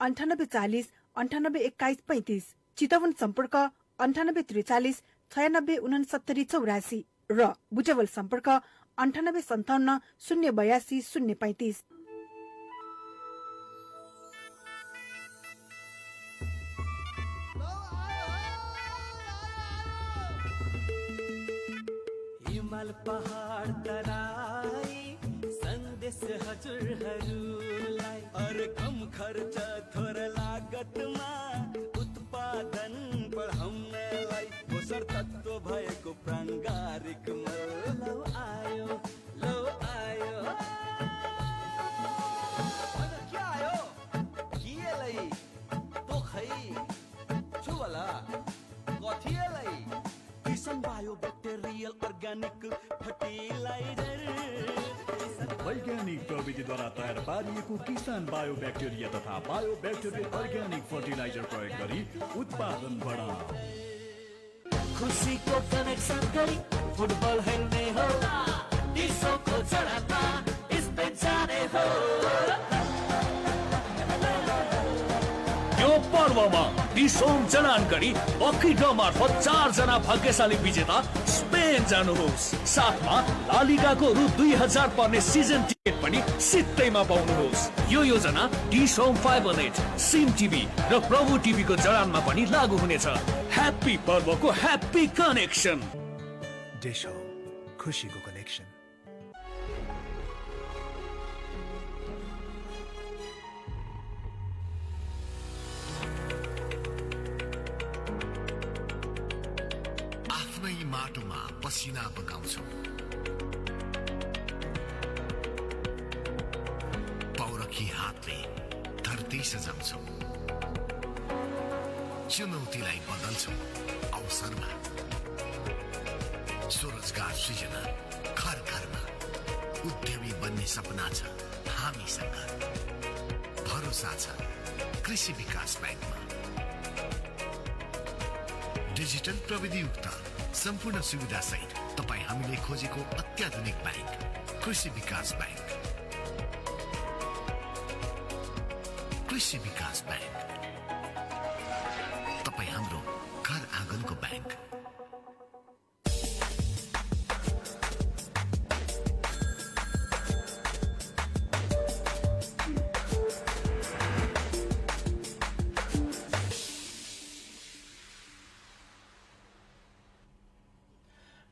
9840 9821 35, चितवन सम्पर्क 9843 96 69 84 र बुटवल सम्पर्क 9857 082 035। हिमाल पहाड तराई सन्देश हजुरहरूलाई अरे कम खर्च थोर लागतमा उत्पादन बढाउनलाई पोषण तत्व भएको प्राङ्गारिक मल लौ आयो के आयो किएलाई तोखै छुवला कथिएलाई किसान बायो ब्याक्टेरियल अर्ग्यानिक फर्टिलाइजर। वैज्ञानिक प्रविधिद्वारा तयार पारिएको किसान बायो ब्याक्टेरिया तथा बायो ब्याक्टेरियल अर्ग्यानिक फर्टिलाइजर प्रयोग गरी उत्पादन बढाऊ। खुसीको कनेक्सन गरी फुटबल हेर्ने हो, दिसोको चढामा स्पेन जाने हो। यो पर्वमा डिसोम जडान गरी लकी ड्र मार्फत 4 जना भाग्यशाली विजेता स्पेन जानुहोस्। साथमा ला लिगाको रु 2000 पर्ने सिजन टिकट पनि सित्तैमा पाउनुहोस्। यो योजना डिसोम फाइबर नेट, सिम टिभी र प्रभु टिभीको जडानमा पनि लागू हुनेछ। ह्याप्पी पर्वको ह्याप्पी कनेक्सन। डिसोम, खुसीको कनेक्सन। माटोमा पसिना बगाउँछौँ, पौरखी हातले धरती सजाउँछौँ, चुनौतीलाई बदल्छौँ अवसरमा, स्वरोजगार सृजना घर घरमा, उद्यमी बन्ने सपना छ हामीसँग, भरोसा छ कृषि विकास ब्याङ्कमा। डिजिटल प्रविधियुक्त सम्पूर्ण सुविधा सहित तपाईँ हामीले खोजेको अत्याधुनिक ब्याङ्क कृषि विकास ब्याङ्क। कृषि विकास ब्याङ्क, तपाईँ हाम्रो घर आँगनको ब्याङ्क।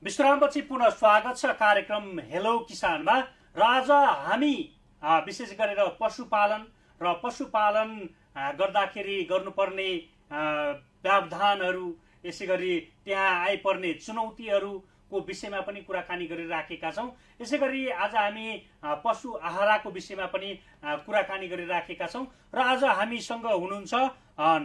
विश्रामपछि पुनः स्वागत छ कार्यक्रम हेलो किसानमा। र आज हामी विशेष गरेर पशुपालन र पशुपालन गर्दाखेरि गर्नुपर्ने प्रावधानहरू, यसै गरी त्यहाँ आइपर्ने चुनौतीहरूको विषयमा पनि कुराकानी गरिराखेका छौँ। यसै गरी आज हामी पशु आहारको विषयमा पनि कुराकानी गरिराखेका छौँ। र आज हामीसँग हुनुहुन्छ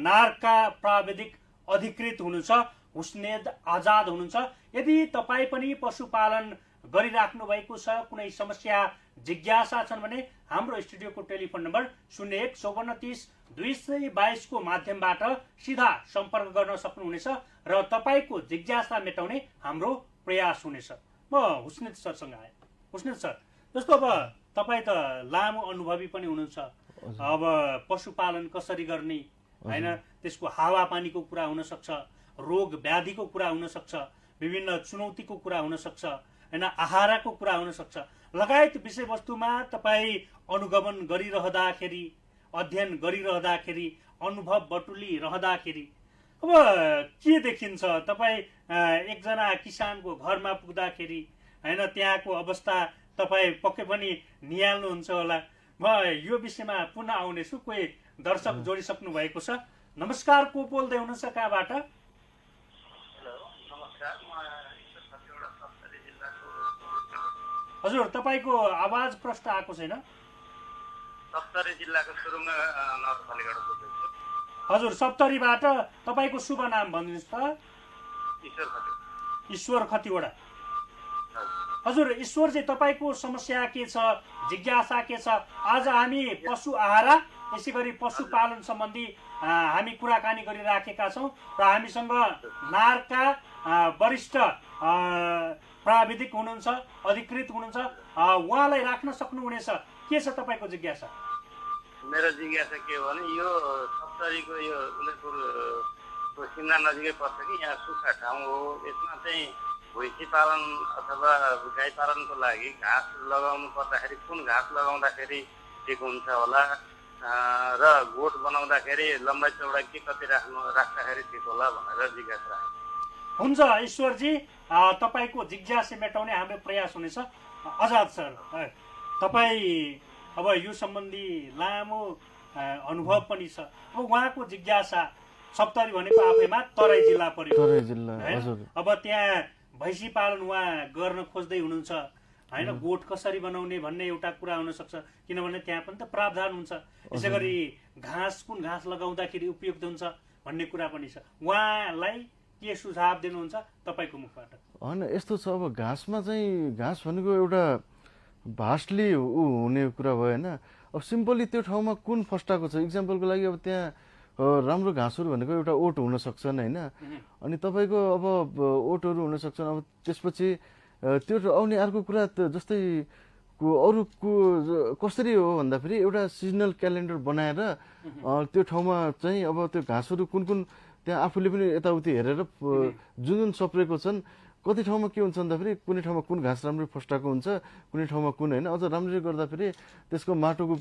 नार्का प्राविधिक अधिकृत हुनुहुन्छ हुस्नेद आजाद हुनुहुन्छ। यदि तपाईँ पनि पशुपालन गरिराख्नु भएको छ, कुनै समस्या जिज्ञासा छन् भने हाम्रो स्टुडियोको टेलिफोन नम्बर 01 54 30 222 को माध्यमबाट सिधा सम्पर्क गर्न सक्नुहुनेछ र तपाईँको जिज्ञासा मेटाउने हाम्रो प्रयास हुनेछ। म हुस्नेद सरसँग आएँ। हुस्नेद सर, जस्तो अब तपाईँ त लामो अनुभवी पनि हुनुहुन्छ, अब पशुपालन कसरी गर्ने होइन, त्यसको हावापानीको कुरा हुनसक्छ, रोग व्याधिको कुरा हुनसक्छ, विभिन्न चुनौतीको कुरा हुनसक्छ, होइन, आहारको कुरा हुनसक्छ लगायत विषयवस्तुमा तपाईँ अनुगमन गरिरहँदाखेरि, अध्ययन गरिरहँदाखेरि, अनुभव बटुलिरहँदाखेरि अब के देखिन्छ? तपाईँ एकजना किसानको घरमा पुग्दाखेरि होइन, त्यहाँको अवस्था तपाईँ पक्कै पनि निहाल्नुहुन्छ होला। म यो विषयमा पुनः आउनेछु। कोही दर्शक जोडिसक्नु भएको छ। नमस्कार, को बोल्दै हुनुहुन्छ, कहाँबाट? हजुर, तपाईँको आवाज प्रष्ट आएको छैन। सप्तरी जिल्लाको सुरुङ नगरपालिकाबाट बोल्दैछु। हजुर, सप्तरीबाट। तपाईँको शुभ नाम भन्नुहोस् त। ईश्वर खतिवडा। हजुर, ईश्वरजी, तपाईँको समस्या के छ, जिज्ञासा के छ? आज हामी पशु आहार यसै गरी पशुपालन सम्बन्धी हामी कुराकानी गरिराखेका छौँ र हामीसँग नारका वरिष्ठ प्राविधिक हुनुहुन्छ, अधिकृत हुनुहुन्छ, उहाँलाई राख्न सक्नुहुनेछ। के छ तपाईँको जिज्ञासा? मेरो जिज्ञासा के हो भने यो सप्तरीको यो उदयपुरको सिमला नजिकै पर्छ कि यहाँ सुक्खा ठाउँ हो। यसमा चाहिँ भैँसी पालन अथवा गाई पालनको लागि घाँस लगाउनु पर्दाखेरि कुन घाँस लगाउँदाखेरि ठिक हुन्छ होला र गोठ बनाउँदाखेरि लम्बाइ चौडाइ के कति राख्दाखेरि ठिक होला भनेर जिज्ञासा राखेको। हुन्छ ईश्वरजी, तपाईँको जिज्ञासा मेटाउने हाम्रो प्रयास हुनेछ। आजाद सर, तपाईँ अब यो सम्बन्धी लामो अनुभव पनि छ। अब उहाँको जिज्ञासा, सप्तरी भनेको आफैमा तराई जिल्ला पर्यो, तराई जिल्ला, हजुर। अब त्यहाँ भैँसी पालन उहाँ गर्न खोज्दै हुनुहुन्छ होइन, गोठ कसरी बनाउने भन्ने एउटा कुरा हुनसक्छ, किनभने त्यहाँ पनि त प्रावधान हुन्छ। यसै गरी घाँस, कुन घाँस लगाउँदाखेरि उपयुक्त हुन्छ भन्ने कुरा पनि छ। उहाँलाई के सुझाव दिनुहुन्छ तपाईँको मुखबाट? होइन, यस्तो छ, अब घाँसमा चाहिँ घाँस भनेको एउटा भास्टली हुने कुरा भयो होइन। अब सिम्पली त्यो ठाउँमा कुन फस्टाएको छ, इक्जाम्पलको लागि अब त्यहाँ राम्रो घाँसहरू भनेको एउटा ओट हुन सक्छन् होइन, अनि तपाईँको अब ओटहरू हुन सक्छन्। अब त्यसपछि त्यो आउने अर्को कुरा जस्तै अरू कसरी हो भन्दाखेरि एउटा सिजनल क्यालेन्डर बनाएर त्यो ठाउँमा चाहिँ अब त्यो घाँसहरू कुन कुन त्यहाँ आफूले पनि यताउति हेरेर जुन जुन सप्रेको छन्, कति ठाउँमा के हुन्छ भन्दाखेरि कुनै ठाउँमा कुन घाँस राम्ररी फस्टाएको हुन्छ, कुनै ठाउँमा कुन होइन। अझ राम्ररी गर्दाखेरि त्यसको माटोको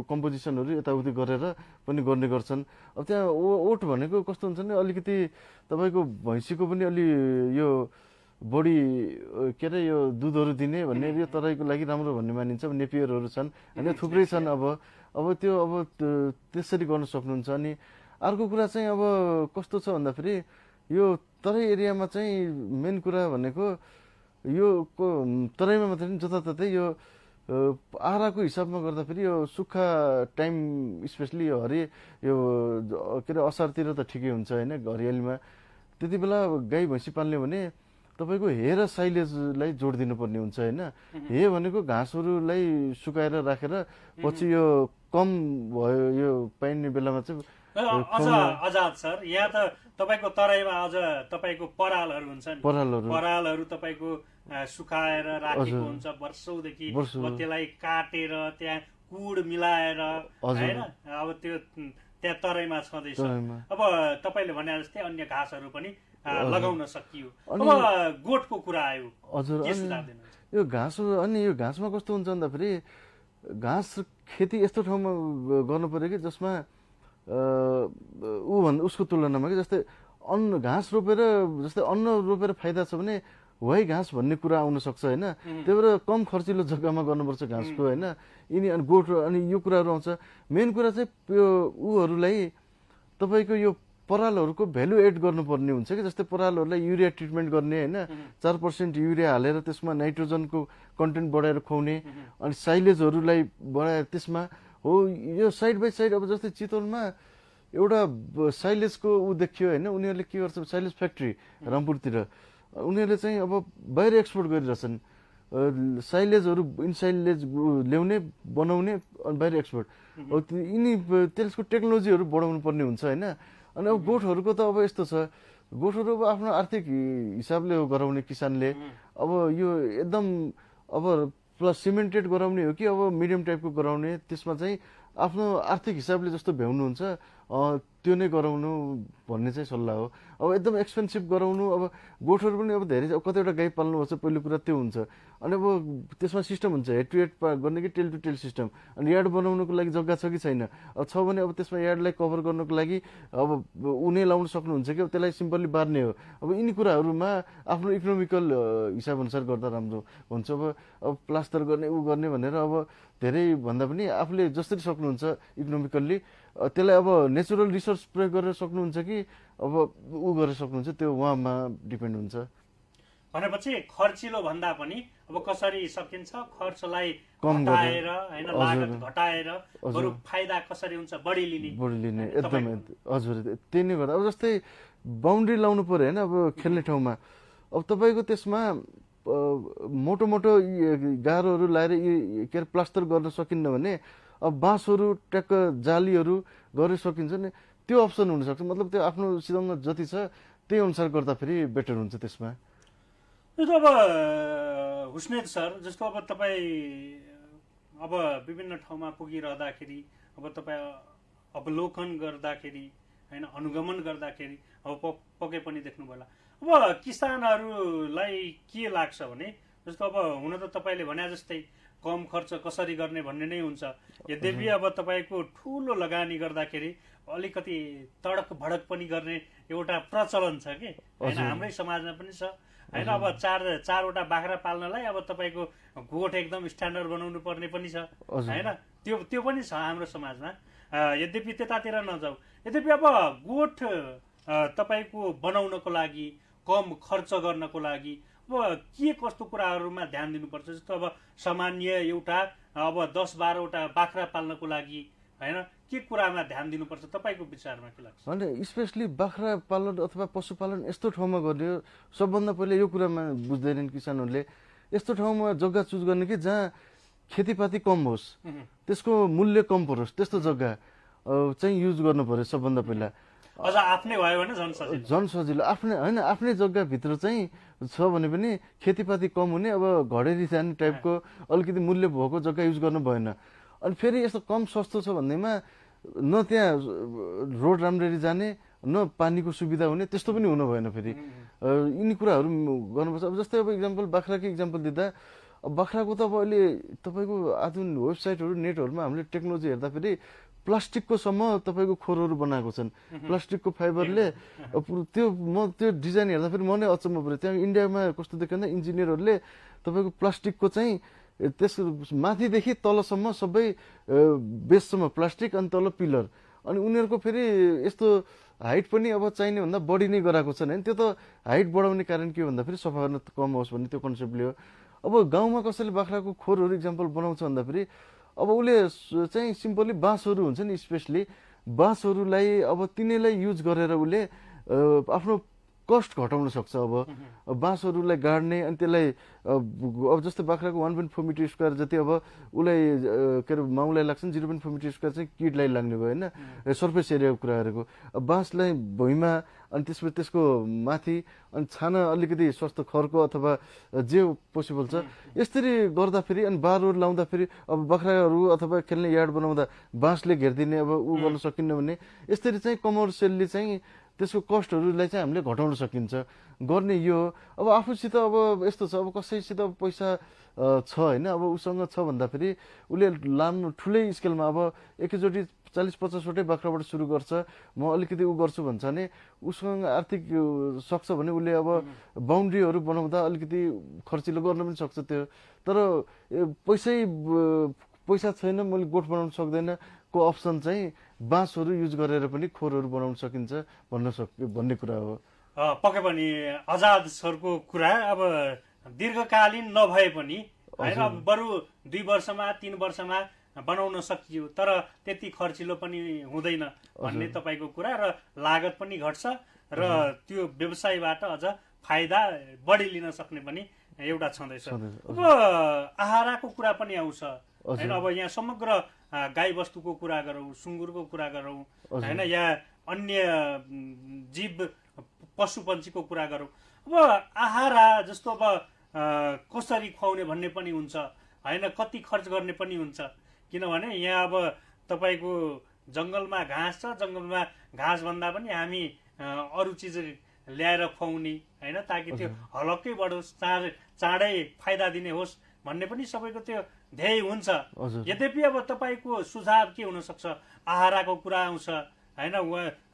कम्पोजिसनहरू यताउति गरेर पनि गर्ने गर्छन्। अब त्यहाँ ओट भनेको कस्तो हुन्छ भने अलिकति तपाईँको भैँसीको पनि अलि यो बढी के अरे यो दुधहरू दिने भन्ने यो तराईको लागि राम्रो भन्ने मानिन्छ। नेपियरहरू छन् होइन, थुप्रै छन्। अब त्यो अब त्यसरी गर्न सक्नुहुन्छ। अनि अर्को कुरा चाहिँ अब कस्तो छ भन्दाखेरि यो तराई एरियामा चाहिँ मेन कुरा भनेको यो तराईमा मात्रै जताततै यो आहाराको हिसाबमा गर्दाखेरि यो सुक्खा टाइम स्पेसली यो यो के अरे असारतिर त ठिकै हुन्छ होइन, हरियालीमा। त्यति बेला गाई भैँसी पाल्ने भने तपाईँको हे र साइलेजलाई जोड दिनुपर्ने हुन्छ होइन। हे भनेको घाँसहरूलाई सुकाएर राखेर पछि यो कम भयो यो पाइने बेलामा चाहिँ आजाद सर, यहाँ त तपाईँको तराईमा अझ तपाईँको परालहरू हुन्छ नि, परालहरू तपाईँको सुकाएर राखेको हुन्छ वर्षौदेखि। त्यसलाई काटेर त्यहाँ कुड मिलाएर होइन, अब त्यो त्यहाँ तराईमा छँदैछ। अब तपाईँले भने जस्तै अन्य घाँसहरू पनि लगाउन सकियो। अब गोठको कुरा आयो, हजुर। यो घाँस, अनि यो घाँसमा कस्तो हुन्छ भन्दाखेरि घाँस खेती यस्तो ठाउँमा गर्नु पर्यो कि जसमा उसको तुलनामा कि जस्तै अन्न घाँस रोपेर, जस्तै अन्न रोपेर फाइदा छ भने वही घाँस भन्ने कुरा आउन सक्छ होइन। त्यही भएर कम खर्चिलो जग्गामा गर्नुपर्छ घाँसको होइन। यिनी अनि गोठ अनि यो कुराहरू आउँछ। मेन कुरा चाहिँ यो ऊहरूलाई तपाईँको यो परालहरूको भ्यालु एड गर्नुपर्ने हुन्छ कि जस्तै परालहरूलाई युरिया ट्रिटमेन्ट गर्ने होइन, 4% युरिया हालेर त्यसमा नाइट्रोजनको कन्टेन्ट बढाएर खुवाउने, अनि साइलेजहरूलाई बढाएर त्यसमा हो यो साइड बाई साइड। अब जस्तै चितवनमा एउटा साइलेजको देखियो होइन, उनीहरूले के गर्छ, साइलेज फ्याक्ट्री रामपुरतिर उनीहरूले चाहिँ अब बाहिर एक्सपोर्ट गरिरहेछन् साइलेजहरू, इनसाइलेज ल्याउने बनाउने अनि बाहिर एक्सपोर्ट। यिनी त्यसको टेक्नोलोजीहरू बढाउनु पर्ने हुन्छ होइन। अनि अब गोठहरूको त अब यस्तो छ, गोठहरू अब आफ्नो आर्थिक हिसाबले गराउने किसानले। अब यो एकदम अब प्लस सिमेन्टेड गराउने हो कि अब मिडियम टाइपको गराउने, त्यसमा चाहिँ आफ्नो आर्थिक हिसाबले जस्तो भ्याउनुहुन्छ। त्यो नै गराउनु भन्ने चाहिँ सल्लाह हो। अब एकदम एक्सपेन्सिभ गराउनु, अब गोठहरू पनि अब धेरै कतिवटा गाई पाल्नुपर्छ, पहिलो कुरा त्यो हुन्छ। अनि अब त्यसमा सिस्टम हुन्छ हेड टु हेड गर्ने कि टेल टु टेल सिस्टम। अनि यार्ड बनाउनुको लागि जग्गा छ कि छैन, अब छ भने अब त्यसमा यार्डलाई कभर गर्नुको लागि अब उनी लाउन सक्नुहुन्छ कि अब त्यसलाई सिम्पली बार्ने हो। अब यिनी कुराहरूमा आफ्नो इकोनोमिकल हिसाब अनुसार गर्दा राम्रो हुन्छ। अब प्लास्टर गर्ने ऊ गर्ने भनेर अब धेरै भन्दा पनि आफूले जसरी सक्नुहुन्छ इकोनोमिकल्ली त्यसलाई अब नेचुरल रिसोर्स प्रयोग गरेर सक्नुहुन्छ कि अब ऊ गरेर सक्नुहुन्छ, त्यो उहाँमा डिपेन्ड हुन्छ। भनेपछि खर्चिलो भन्दा पनि अब कसरी सकिन्छ खर्चलाई घटाएर हैन लागत घटाएर बरु फाइदा कसरी हुन्छ बढी लिने एकदम हजुर त्यही नै गर्दा। अब जस्तै बाउन्ड्री लाउनु पर्यो हैन अब खेल्ने ठाउँमा, अब तपाईँको त्यसमा मोटो मोटो गाह्रोहरू लाएर के अरे प्लास्टर गर्न सकिन्न भने अब बाँसहरू ट्याक्क जालीहरू गरेर सकिन्छ नि, त्यो अप्सन हुनसक्छ। मतलब त्यो आफ्नोसँग जति छ त्यही अनुसार गर्दा फेरि बेटर हुन्छ त्यसमा। अब हुस्नेद सर जस्तो अब तपाईँ अब विभिन्न ठाउँमा पुगिरहँदाखेरि अब तपाईँ अवलोकन गर्दाखेरि हैन अनुगमन गर्दाखेरि अब पक्कै पनि देख्नुभयो होला अब किसानहरूलाई के लाग्छ भने जस्तो अब हुन त तपाईँले भने जस्तै कम खर्च कसरी गर्ने भन्ने नै हुन्छ। यद्यपि अब तपाईँको ठुलो लगानी गर्दाखेरि अलिकति तडक भडक पनि गर्ने एउटा प्रचलन छ कि हैन, हाम्रै समाजमा पनि छ हैन। अब चारवटा बाख्रा पाल्नलाई अब तपाईँको गोठ एकदम स्ट्यान्डर्ड बनाउनु पर्ने पनि छ हैन, त्यो पनि छ हाम्रो समाजमा। यद्यपि त्यतातिर नजाऊ, यद्यपि अब गोठ तपाईँको बनाउनको लागि कम खर्च गर्नको लागि अब के कस्तो कुराहरूमा ध्यान दिनुपर्छ? जस्तो अब सामान्य एउटा अब 10-12वटा बाख्रा पाल्नको लागि हैन के कुरामा ध्यान दिनुपर्छ तपाईँको विचारमा के लाग्छ? होइन स्पेसली बाख्रा पालन अथवा पशुपालन यस्तो ठाउँमा गर्ने हो। सबभन्दा पहिले यो कुरामा बुझ्दैनन् किसानहरूले, यस्तो ठाउँमा जग्गा चुज गर्ने कि जहाँ खेतीपाती कम होस्, त्यसको मूल्य कम परोस्, त्यस्तो जग्गा चाहिँ युज गर्नु पर्यो सबभन्दा पहिला। अझ आफ्नै भयो भने झन् सजिलो। आफ्नै जग्गाभित्र चाहिँ छ भने पनि खेतीपाती कम हुने, अब घडेरी जाने टाइपको अलिकति मूल्य भएको जग्गा युज गर्नु भएन। अनि फेरि यस्तो कम सस्तो छ भन्दैमा न त्यहाँ रोड राम्ररी जाने न पानीको सुविधा हुने, त्यस्तो पनि हुनु भएन। फेरि यिनी कुराहरू गर्नुपर्छ। अब जस्तै अब इक्जाम्पल बाख्राकै इक्जाम्पल दिँदा, अब बाख्राको त अब अहिले तपाईँको आधुनिक वेबसाइटहरू नेटहरूमा हामीले टेक्नोलोजी हेर्दाखेरि प्लास्टिकको सम्म तपाईँको खोरहरू बनाएको छन्, प्लास्टिकको फाइबरले। त्यो डिजाइन हेर्दाखेरि म नै अचम्म पऱ्यो। त्यहाँ इन्डियामा कस्तो देखिँदा इन्जिनियरहरूले तपाईँको प्लास्टिकको चाहिँ त्यस माथिदेखि तलसम्म सबै बेससम्म प्लास्टिक अनि तल पिलर, अनि उनीहरूको फेरि यस्तो हाइट पनि अब चाहिने भन्दा बढी नै गराएको छन् होइन। त्यो त हाइट बढाउने कारण के भन्दा फेरि सफा गर्न कम होस् भन्ने त्यो कन्सेप्टले हो। अब गाउँमा कसैले बाख्राको खोरहरू इक्जाम्पल बनाउँछ भन्दाखेरि अब उसले चाहिँ सिम्पली बाँसहरू हुन्छ नि, स्पेसली बाँसहरूलाई अब तिनीलाई युज गरेर उसले आफ्नो कस्ट घटाउन सक्छ। अब बाँसहरूलाई गाड्ने अनि त्यसलाई अब जस्तै बाख्राको 1.4 मिटर स्क्वायर जति अब उसलाई के अरे माउलाई लाग्छ नि, 0.4 मिटर स्क्वायर चाहिँ किडलाई लाग्ने भयो होइन, सर्फेस एरियाको कुरा गरेको। अब बाँसलाई भुइँमा अनि त्यसपछि त्यसको माथि अनि छाना अलिकति सस्तो खरको अथवा जे पोसिबल छ यसरी गर्दाखेरि अनि बारहरू लाउँदाखेरि अब बाख्राहरू अथवा खेल्ने यार्ड बनाउँदा बाँसले घेरिदिने अब ऊ गर्न सकिन्न भने यसरी चाहिँ कमर्सियलले चाहिँ त्यसको कस्टहरूलाई चाहिँ हामीले घटाउन सकिन्छ गर्ने। यो अब आफूसित अब यस्तो छ, अब कसैसित अब पैसा छ होइन, अब उसँग छ भन्दाखेरि उसले लानु ठुलै स्केलमा अब एकैचोटि 40-50वटै बाख्राबाट सुरु गर्छ, म अलिकति ऊ गर्छु भन्छ भने उसँग आर्थिक सक्छ भने उसले अब बााउन्ड्रीहरू बनाउँदा अलिकति खर्चिलो गर्न पनि सक्छ त्यो। तर पैसा छैन मैले गोठ बनाउन सक्दैन को अप्सन चाहिँ बाँसहरू युज गरेर पनि खोरहरू बनाउन सकिन्छ भन्ने कुरा हो। पक्कै पनि आजाद सरको कुरा अब दीर्घकालीन नभए पनि होइन, बरु 2 वर्षमा 3 वर्षमा बनाउन सकियो तर त्यति खर्चिलो पनि हुँदैन भन्ने तपाईँको कुरा, र लागत पनि घट्छ र त्यो व्यवसायबाट अझ फाइदा बढी लिन सक्ने पनि एउटा छँदैछ। अब आहाराको कुरा पनि आउँछ हैन। अब यहाँ समग्र गाई वस्तुको कुरा गरौँ, सुँगुरको कुरा गरौँ हैन, या अन्य जीव पशु पन्छीको कुरा गरौँ, अब आहारा जस्तो अब कसरी खुवाउने भन्ने पनि हुन्छ हैन, कति खर्च गर्ने पनि हुन्छ। किनभने यहाँ अब तपाईँको जङ्गलमा घाँस छ, जङ्गलमा घाँस भन्दा पनि हामी अरू चिज ल्याएर खुवाउने होइन, ताकि त्यो हलक्कै बढोस्, चाँडै फाइदा दिने होस् भन्ने पनि सबैको त्यो ध्येय हुन्छ। यद्यपि अब तपाईँको सुझाव के हुनसक्छ? आहाराको कुरा आउँछ होइन,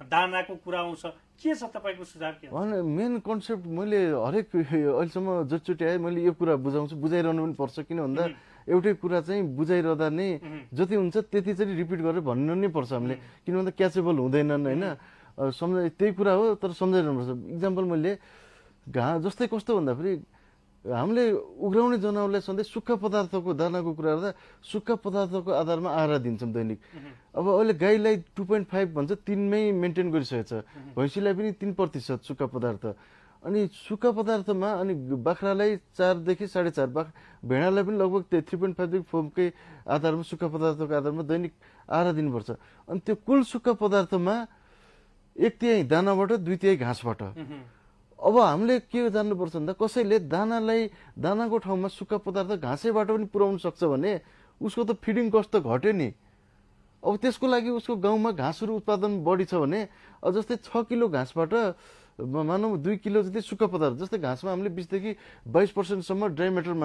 दानाको कुरा आउँछ, के छ तपाईँको सुझाव? के मेन कन्सेप्ट मैले हरेक अहिलेसम्म जतिचोटि आएँ मैले यो कुरा बुझाउँछु, बुझाइरहनु पनि पर्छ। किन भन्दा एउटै कुरा चाहिँ बुझाइरहँदा नै जति हुन्छ त्यति चाहिँ रिपिट गरेर भन्नु नै पर्छ हामीले, किन भन्दा क्याचेबल हुँदैनन् होइन। त्यही कुरा हो, तर सम्झाइरहनु पर्छ। इक्जाम्पल मैले जस्तै कस्तो भन्दाखेरि हामीले उग्राउने जनावरलाई सधैँ सुक्खा पदार्थको दानाको कुरा गर्दा सुक्खा पदार्थको आधारमा आहारा दिन्छौँ दैनिक। अब अहिले गाईलाई 2.5 भन्छ, 3मै मेन्टेन गरिसकेको छ, भैँसीलाई पनि 3% सुक्खा पदार्थ। अनि सुक्खा पदार्थमा अनि बाख्रालाई 4 देखि 4.5, भेडालाई पनि लगभग 3.5 देखि 4कै आधारमा सुक्खा पदार्थको आधारमा दैनिक आहारा दिनुपर्छ। अनि त्यो कुल सुक्खा पदार्थमा 1/3 दानाबाट 2/3 घाँसबाट। अब हामीले के जान्नुपर्छ भन्दा कसैले दानाको ठाउँमा सुक्खा पदार्थ घाँसैबाट पनि पुर्याउन सक्छ भने उसको त फिडिङ कस्ट त घट्यो नि। अब त्यसको लागि उसको गाउँमा घाँसहरू उत्पादन बढी छ भने जस्तै 6 किलो घाँसबाट मानौँ 2 किलो जति सुक्खा पदार्थ, जस्तै घाँसमा हामीले 20 देखि 22% ड्राई म्याटर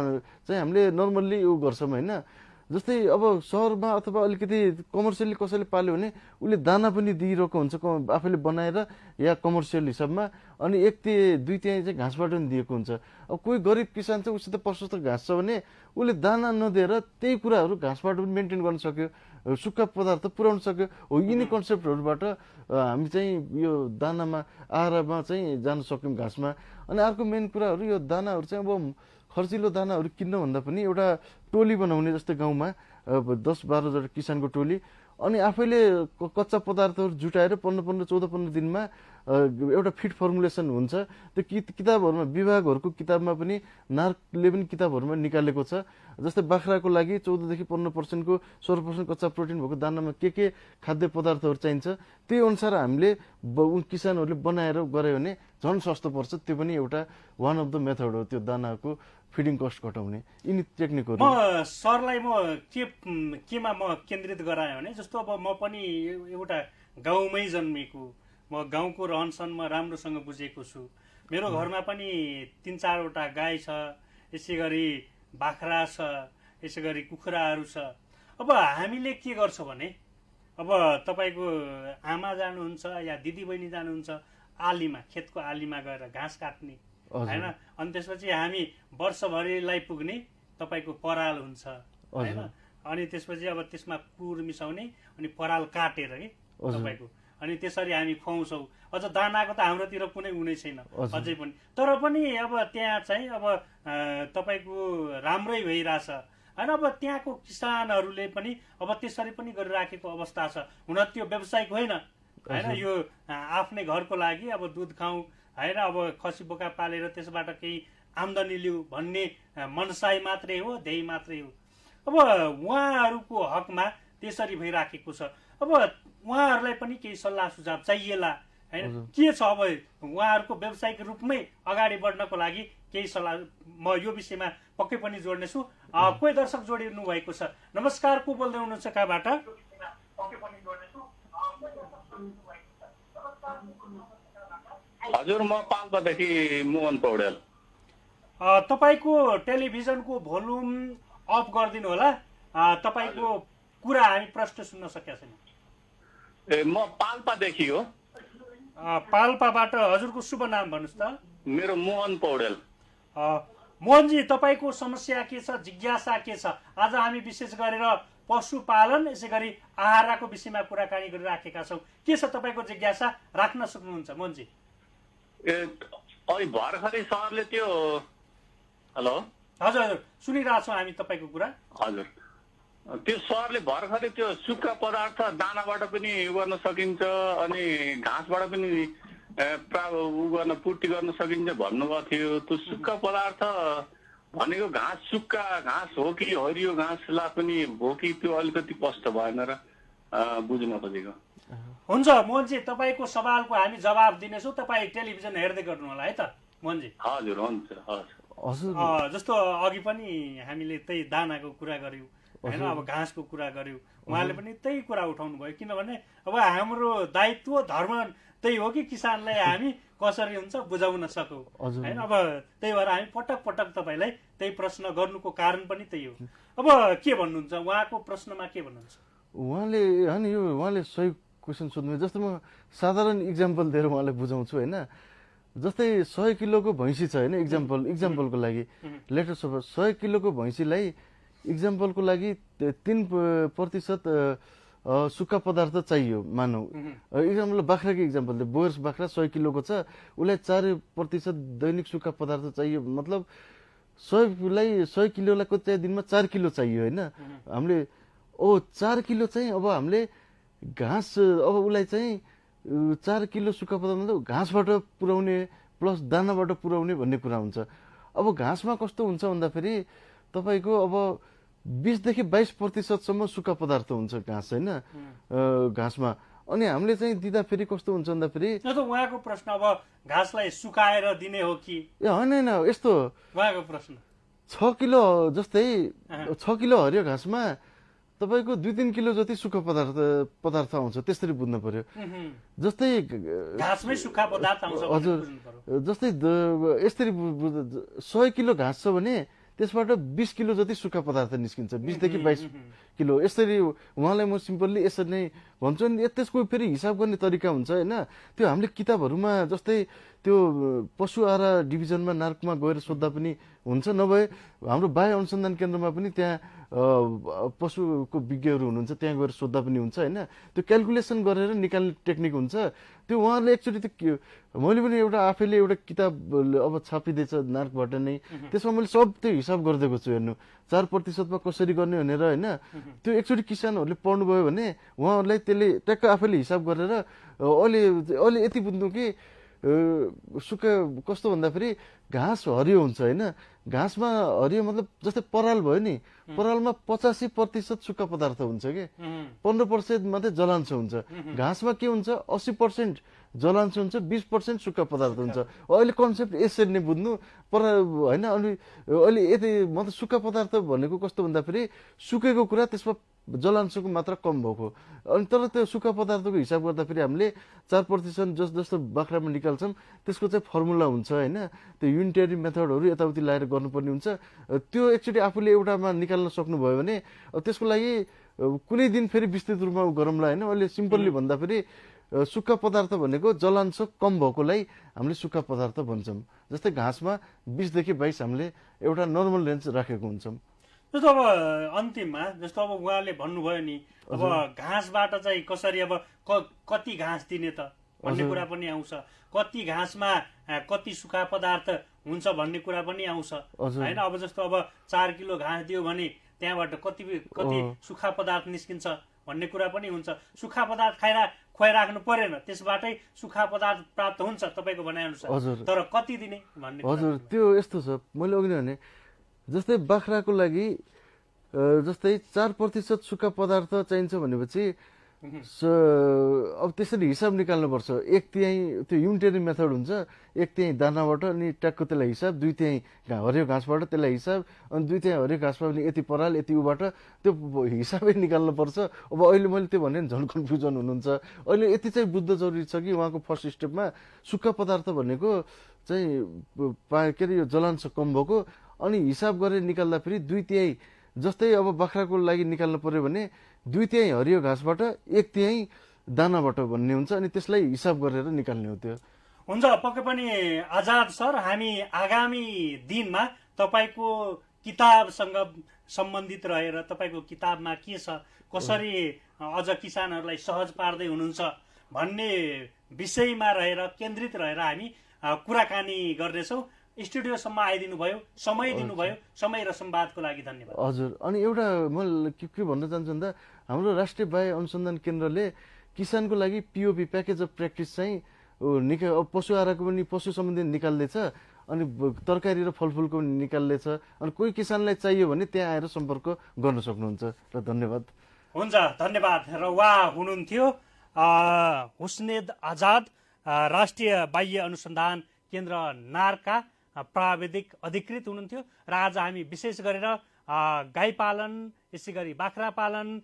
चाहिँ हामीले नर्मल्ली यो गर्छौँ होइन। जस्तै अब सहरमा अथवा अलिकति कमर्सियली कसैले पाल्यो भने उसले दाना पनि दिइरहेको हुन्छ आफैले बनाएर या कमर्सियल हिसाबमा, अनि 1/2 चाहिँ घाँसबाट पनि दिएको हुन्छ। अब कोही गरिब किसान चाहिँ उसित प्रशस्त घाँस छ भने उसले दाना नदिएर त्यही कुराहरू घाँसबाट पनि मेन्टेन गर्न सक्यो, सुक्खा पदार्थ पुर्याउन सक्यो। हो यिनै कन्सेप्टहरूबाट हामी चाहिँ यो दानामा आहारामा चाहिँ जान सक्यौँ घाँसमा। अनि अर्को मेन कुराहरू यो दानाहरू चाहिँ अब खर्चिलो दानाहरू किन्न भन्दा पनि एउटा टोली बनाउने, जस्तै गाउँमा 10-12 जना किसानको टोली, अनि आफैले कच्चा पदार्थहरू जुटाएर 15-14 दिनमा एउटा फिड फर्मुलेसन हुन्छ। त्यो किताबहरूमा विभागहरूको किताबमा पनि नार्कले पनि किताबहरूमा निकालेको छ। जस्तै बाख्राको लागि 14 देखि 15% को 16% कच्चा प्रोटिन भएको दानामा के खाद्य पदार्थहरू चाहिन्छ त्यही अनुसार हामीले किसानहरूले बनाएर गरे भने झन् सस्तो पर्छ। त्यो पनि एउटा वान अफ द मेथड हो त्यो दानाको फिडिङ कस्ट घटाउने। यिनी टेक्निकहरू सरलाई म केमा म केन्द्रित गराएँ भने जस्तो अब म पनि एउटा गाउँमै जन्मेको, म गाउँको रहनसहनमा राम्रोसँग बुझेको छु। मेरो घरमा पनि 3-4वटा गाई छ, यसै गरी बाख्रा छ, यसै गरी कुखुराहरू छ। अब हामीले के गर्छौँ भने अब तपाईँको आमा जानुहुन्छ या दिदीबहिनी जानुहुन्छ आलीमा, खेतको आलीमा गएर घाँस काट्ने होइन, अनि त्यसपछि हामी वर्षभरिलाई पुग्ने तपाईँको पराल हुन्छ होइन, अनि त्यसपछि अब त्यसमा कुर मिसाउने अनि पराल काटेर कि तपाईँको, अनि त्यसरी हामी खुवाउँछौँ। अझ दानाको त हाम्रोतिर कुनै हुने छैन अझै पनि, तर पनि अब त्यहाँ चाहिँ अब तपाईँको राम्रै भइरहेछ होइन। अब त्यहाँको किसानहरूले पनि अब त्यसरी पनि गरिराखेको अवस्था छ। हुन त्यो व्यावसायिक होइन होइन, यो आफ्नै घरको लागि अब दुध खाउँ होइन, अब खसी बोका पालेर त्यसबाट केही आम्दानी लिऊ भन्ने मनसाई मात्रै हो, ध्येय मात्रै हो। अब उहाँहरूको हकमा त्यसरी भइराखेको छ। अब उहाँहरूलाई पनि केही सल्लाह सुझाव चाहिएला होइन, के छ अब उहाँहरूको व्यावसायिक रूपमै अगाडि बढ्नको लागि केही सल्लाह म यो विषयमा पक्कै पनि जोड्नेछु। कोही दर्शक जोडिनु भएको छ। नमस्कार, को बोल्दै हुनुहुन्छ, कहाँबाट? हजुर, म पाल्पादेखि मोहन पौडेल। तपाईँको टेलिभिजनको भोल्युम अफ गरिदिनु होला, तपाईँको कुरा हामी प्रश्न सुन्न सकेका छैनौँ। म पाल्पादेखि हो। पाल्पाबाट हजुरको शुभ नाम भन्नुहोस् त। मेरो मोहन पौडेल। मोहनजी, तपाईँको समस्या के छ, जिज्ञासा के छ? आज हामी विशेष गरेर पशुपालन यसै गरी आहाराको विषयमा कुराकानी गरिराखेका छौँ। के छ तपाईँको जिज्ञासा, राख्न सक्नुहुन्छ मोहनजी? भर्खरै सरले त्यो हेलो हजुर हजुर सुनिरहेछौँ हामी तपाईँको कुरा। हजुर, त्यो सरले भर्खरै त्यो सुक्खा पदार्थ दानाबाट पनि गर्न सकिन्छ अनि घाँसबाट पनि गर्न पूर्ति गर्न सकिन्छ भन्नुभएको थियो। त्यो सुक्खा पदार्थ भनेको घाँस सुक्खा घाँस हो कि हरियो घाँसलाई पनि हो कि त्यो अलिकति स्पष्ट भएन र बुझ्न खोजेको। हुन्छ मोहनजी, तपाईँको सवालको हामी जवाब दिनेछौँ। तपाईँ टेलिभिजन हेर्दै गर्नु होला है त मोहनजी? हजुर हुन्छ। जस्तो अघि पनि हामीले त्यही दानाको कुरा गऱ्यौँ होइन। अब घाँसको कुरा गर्यो, उहाँले पनि त्यही कुरा उठाउनु भयो, किनभने अब हाम्रो दायित्व धर्म त्यही हो कि किसानलाई हामी कसरी हुन्छ बुझाउन सकौँ होइन। अब त्यही भएर हामी पटक पटक तपाईँलाई त्यही प्रश्न गर्नुको कारण पनि त्यही हो। अब के भन्नुहुन्छ उहाँको प्रश्नमा, के भन्नुहुन्छ उहाँले? होइन, यो उहाँले सही क्वेसन सोध्नुभयो। जस्तो म साधारण इक्जाम्पल दिएर उहाँलाई बुझाउँछु होइन। जस्तै 100 किलोको भैँसी छ होइन, इक्जाम्पलको लागि लेटर सपोज 100 किलोको भैँसीलाई इक्जाम्पलको लागि 3% सुक्खा पदार्थ चाहियो मानौ। इक्जाम्पल बाख्राको इक्जाम्पल दियो, बोयर्स बाख्रा 100 किलोको छ, उसलाई 4% दैनिक सुक्खा पदार्थ चाहियो। मतलब 100 किलोलाई कति दिनमा 4 किलो चाहियो होइन। हामीले 4 किलो चाहिँ अब हामीले घाँस, अब उसलाई चाहिँ 4 किलो सुक्खा पदार्थ मतलब घाँसबाट पुर्याउने प्लस दानाबाट पुर्याउने भन्ने कुरा हुन्छ। अब घाँसमा कस्तो हुन्छ भन्दाखेरि तपाईँको अब 20 देखि 22% सुक्खा पदार्थ हुन्छ घाँस होइन, घाँसमा। अनि हामीले चाहिँ दिँदाखेरि कस्तो हुन्छ भन्दाखेरि उहाँको प्रश्न अब घाँसलाई सुकाएर दिने हो कि होइन, यस्तो उहाँको प्रश्न 6 किलो जस्तै 6 किलो हरियो घाँसमा तपाईँको 2-3 किलो जति सुक्खा पदार्थ आउँछ, त्यसरी बुझ्नु पर्यो। जस्तै घाँसमै सुक्खा पदार्थ आउँछ हजुर, जस्तै यसरी 100 किलो घाँस छ भने त्यसबाट 20 किलो जति सुक्खा पदार्थ निस्किन्छ, 20 देखि 22 किलो। यसरी उहाँलाई म सिम्पल्ली यसरी नै भन्छु नि। त्यसको फेरि हिसाब गर्ने तरिका हुन्छ होइन। त्यो हामीले किताबहरूमा जस्तै त्यो पशु आहारा डिभिजनमा नार्कमा गएर सोद्धा पनि हुन्छ, नभए हाम्रो बाह्य अनुसन्धान केन्द्रमा पनि त्यहाँ पशुको विज्ञहरू हुनुहुन्छ, त्यहाँ गएर सोद्धा पनि हुन्छ होइन। त्यो क्यालकुलेसन गरेर निकाल्ने टेक्निक हुन्छ। त्यो उहाँहरूले एक्चुअली त्यो मैले पनि आफैले एउटा किताब अब छापिँदैछ नार्कबाट नै, त्यसमा मैले सब त्यो हिसाब गरिदिएको छु। हेर्नु 4%मा कसरी गर्ने भनेर होइन। त्यो एक्चुअली किसानहरूले पढ्नुभयो भने उहाँहरूलाई त्यसले ट्याक्क आफैले हिसाब गरेर अहिले यति बुझ्नु कि सुक्खा कस्तो भन्दाखेरि घाँस हरियो हुन्छ होइन। घाँसमा हरियो मतलब जस्तै पराल भयो नि, परालमा 85% सुक्खा पदार्थ हुन्छ कि 15% मात्रै जलांश हुन्छ। घाँसमा के हुन्छ 80% जलांश हुन्छ, 20% सुक्खा पदार्थ हुन्छ। अहिले कन्सेप्ट यसरी नै बुझ्नु होइन। अनि अहिले यति मतलब सुक्खा पदार्थ भनेको कस्तो भन्दाखेरि सुकेको कुरा, त्यसमा जलांशको मात्रा कम भएको। अनि तर त्यो सुक्खा पदार्थको हिसाब गर्दाखेरि हामीले 4% जस्तो बाख्रामा निकाल्छौँ, त्यसको चाहिँ फर्मुला हुन्छ होइन। त्यो युनिटरी मेथडहरू यताउति लगाएर गर्नुपर्ने हुन्छ। त्यो एक्चुअली आफूले एउटामा निकाल्न सक्नुभयो भने त्यसको लागि कुनै दिन फेरि विस्तृत रूपमा गरौँला होइन। अहिले सिम्पल्ली भन्दाखेरि सुक्खा पदार्थ भनेको जलांश कम भएकोलाई हामीले सुक्खा पदार्थ भन्छौँ। जस्तै घाँसमा 20 देखि 22 हामीले एउटा नर्मल रेन्ज राखेको हुन्छौँ। जस्तो अब अन्तिममा जस्तो अब उहाँले भन्नुभयो नि, अब घाँसबाट चाहिँ कसरी अब कति घाँस दिने त भन्ने कुरा पनि आउँछ, कति घाँसमा कति सुक्खा पदार्थ हुन्छ भन्ने कुरा पनि आउँछ होइन। अब जस्तो अब 4 किलो घाँस दियो भने त्यहाँबाट कति सुक्खा पदार्थ निस्किन्छ भन्ने कुरा पनि हुन्छ। सुक्खा पदार्थ खुवाइराख्नु परेन, त्यसबाटै सुक्खा पदार्थ प्राप्त हुन्छ तपाईँको भनाइअनुसार, तर कति दिने भन्ने। हजुर, त्यो यस्तो छ, मैले अघि भने जस्तै बाख्राको लागि जस्तै 4% सुक्खा पदार्थ चाहिन्छ भनेपछि अब त्यसरी हिसाब निकाल्नुपर्छ। 1/3 त्यो युनिटरी मेथड हुन्छ, 1/3 दानाबाट अनि ट्याक्क त्यसलाई हिसाब, 2/3 हरियो घाँसबाट त्यसलाई हिसाब, अनि 2/3 हरियो घाँसमा पनि यति पराल यति उबाट त्यो हिसाबै निकाल्नुपर्छ। अब अहिले मैले त्यो भने झन् कन्फ्युजन हुनुहुन्छ। अहिले यति चाहिँ बुझ्न जरुरी छ कि उहाँको फर्स्ट स्टेपमा सुक्खा पदार्थ भनेको चाहिँ के अरे यो जलांश कम भएको, अनि हिसाब गरेर निकाल्दा फेरि 2/3 जस्तै अब बाख्राको लागि निकाल्नु पर्यो भने 2/3 हरियो घाँसबाट 1/3 दानाबाट भन्ने हुन्छ, अनि त्यसलाई हिसाब गरेर निकाल्ने हो। त्यो हुन्छ। पक्कै पनि आजाद सर, हामी आगामी दिनमा तपाईँको किताबसँग सम्बन्धित रहेर तपाईँको किताबमा के छ, कसरी अझ किसानहरूलाई सहज पार्दै हुनुहुन्छ भन्ने विषयमा रहेर केन्द्रित रहेर हामी कुराकानी गर्नेछौँ। स्टुडियोसम्म आइदिनु भयो, समय दिनुभयो, समय र संवादको लागि धन्यवाद। हजुर, अनि एउटा म के भन्न चाहन्छु भन्दा हाम्रो राष्ट्रिय बाह्य अनुसन्धान केन्द्रले किसानको लागि पिओपी प्याकेज अफ प्र्याक्टिस चाहिँ पशु आहाराको पनि पशु सम्बन्धी निकाल्दैछ, अनि तरकारी र फलफुलको पनि निकाल्दैछ। अनि कोही किसानलाई चाहियो भने त्यहाँ आएर सम्पर्क गर्न सक्नुहुन्छ। र धन्यवाद। हुन्छ, धन्यवाद। र उहाँ हुनुहुन्थ्यो हुस्नेद आजाद, राष्ट्रिय बाह्य अनुसन्धान केन्द्र नार्कका प्राविधिक अधिकृत हुनुहुन्थ्यो। र आज हामी विशेष गरेर गाई पालन, यसै गरी बाख्रा पालन,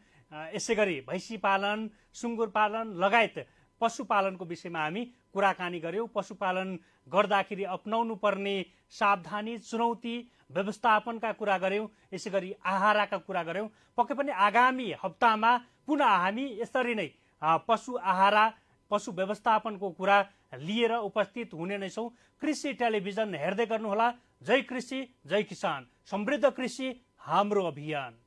यसै गरी भैँसी पालन, सुँगुर पालन लगायत पशुपालनको विषयमा हामी कुराकानी गर्यौं। पशुपालन गर्दाखेरि अपनाउनु पर्ने सावधानी, चुनौती, व्यवस्थापनका कुरा गर्यौं। यसै गरी आहारका कुरा गर्यौं। पक्कै पनि आगामी हप्तामा पुनः हामी यसरी नै पशु आहार, पशु व्यवस्थापनको कुरा लिएर उपस्थित हुने नै छौं। कृषि टेलिभिजन हेर्दै गर्नुहोला। जय कृषि, जय किसान, समृद्ध कृषि हाम्रो अभियान।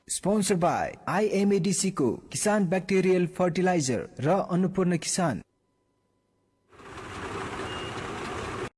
स्पोन्सर बाय IMADC को किसान बैक्टेरियल फर्टिलाइजर र अन्नपूर्ण किसान।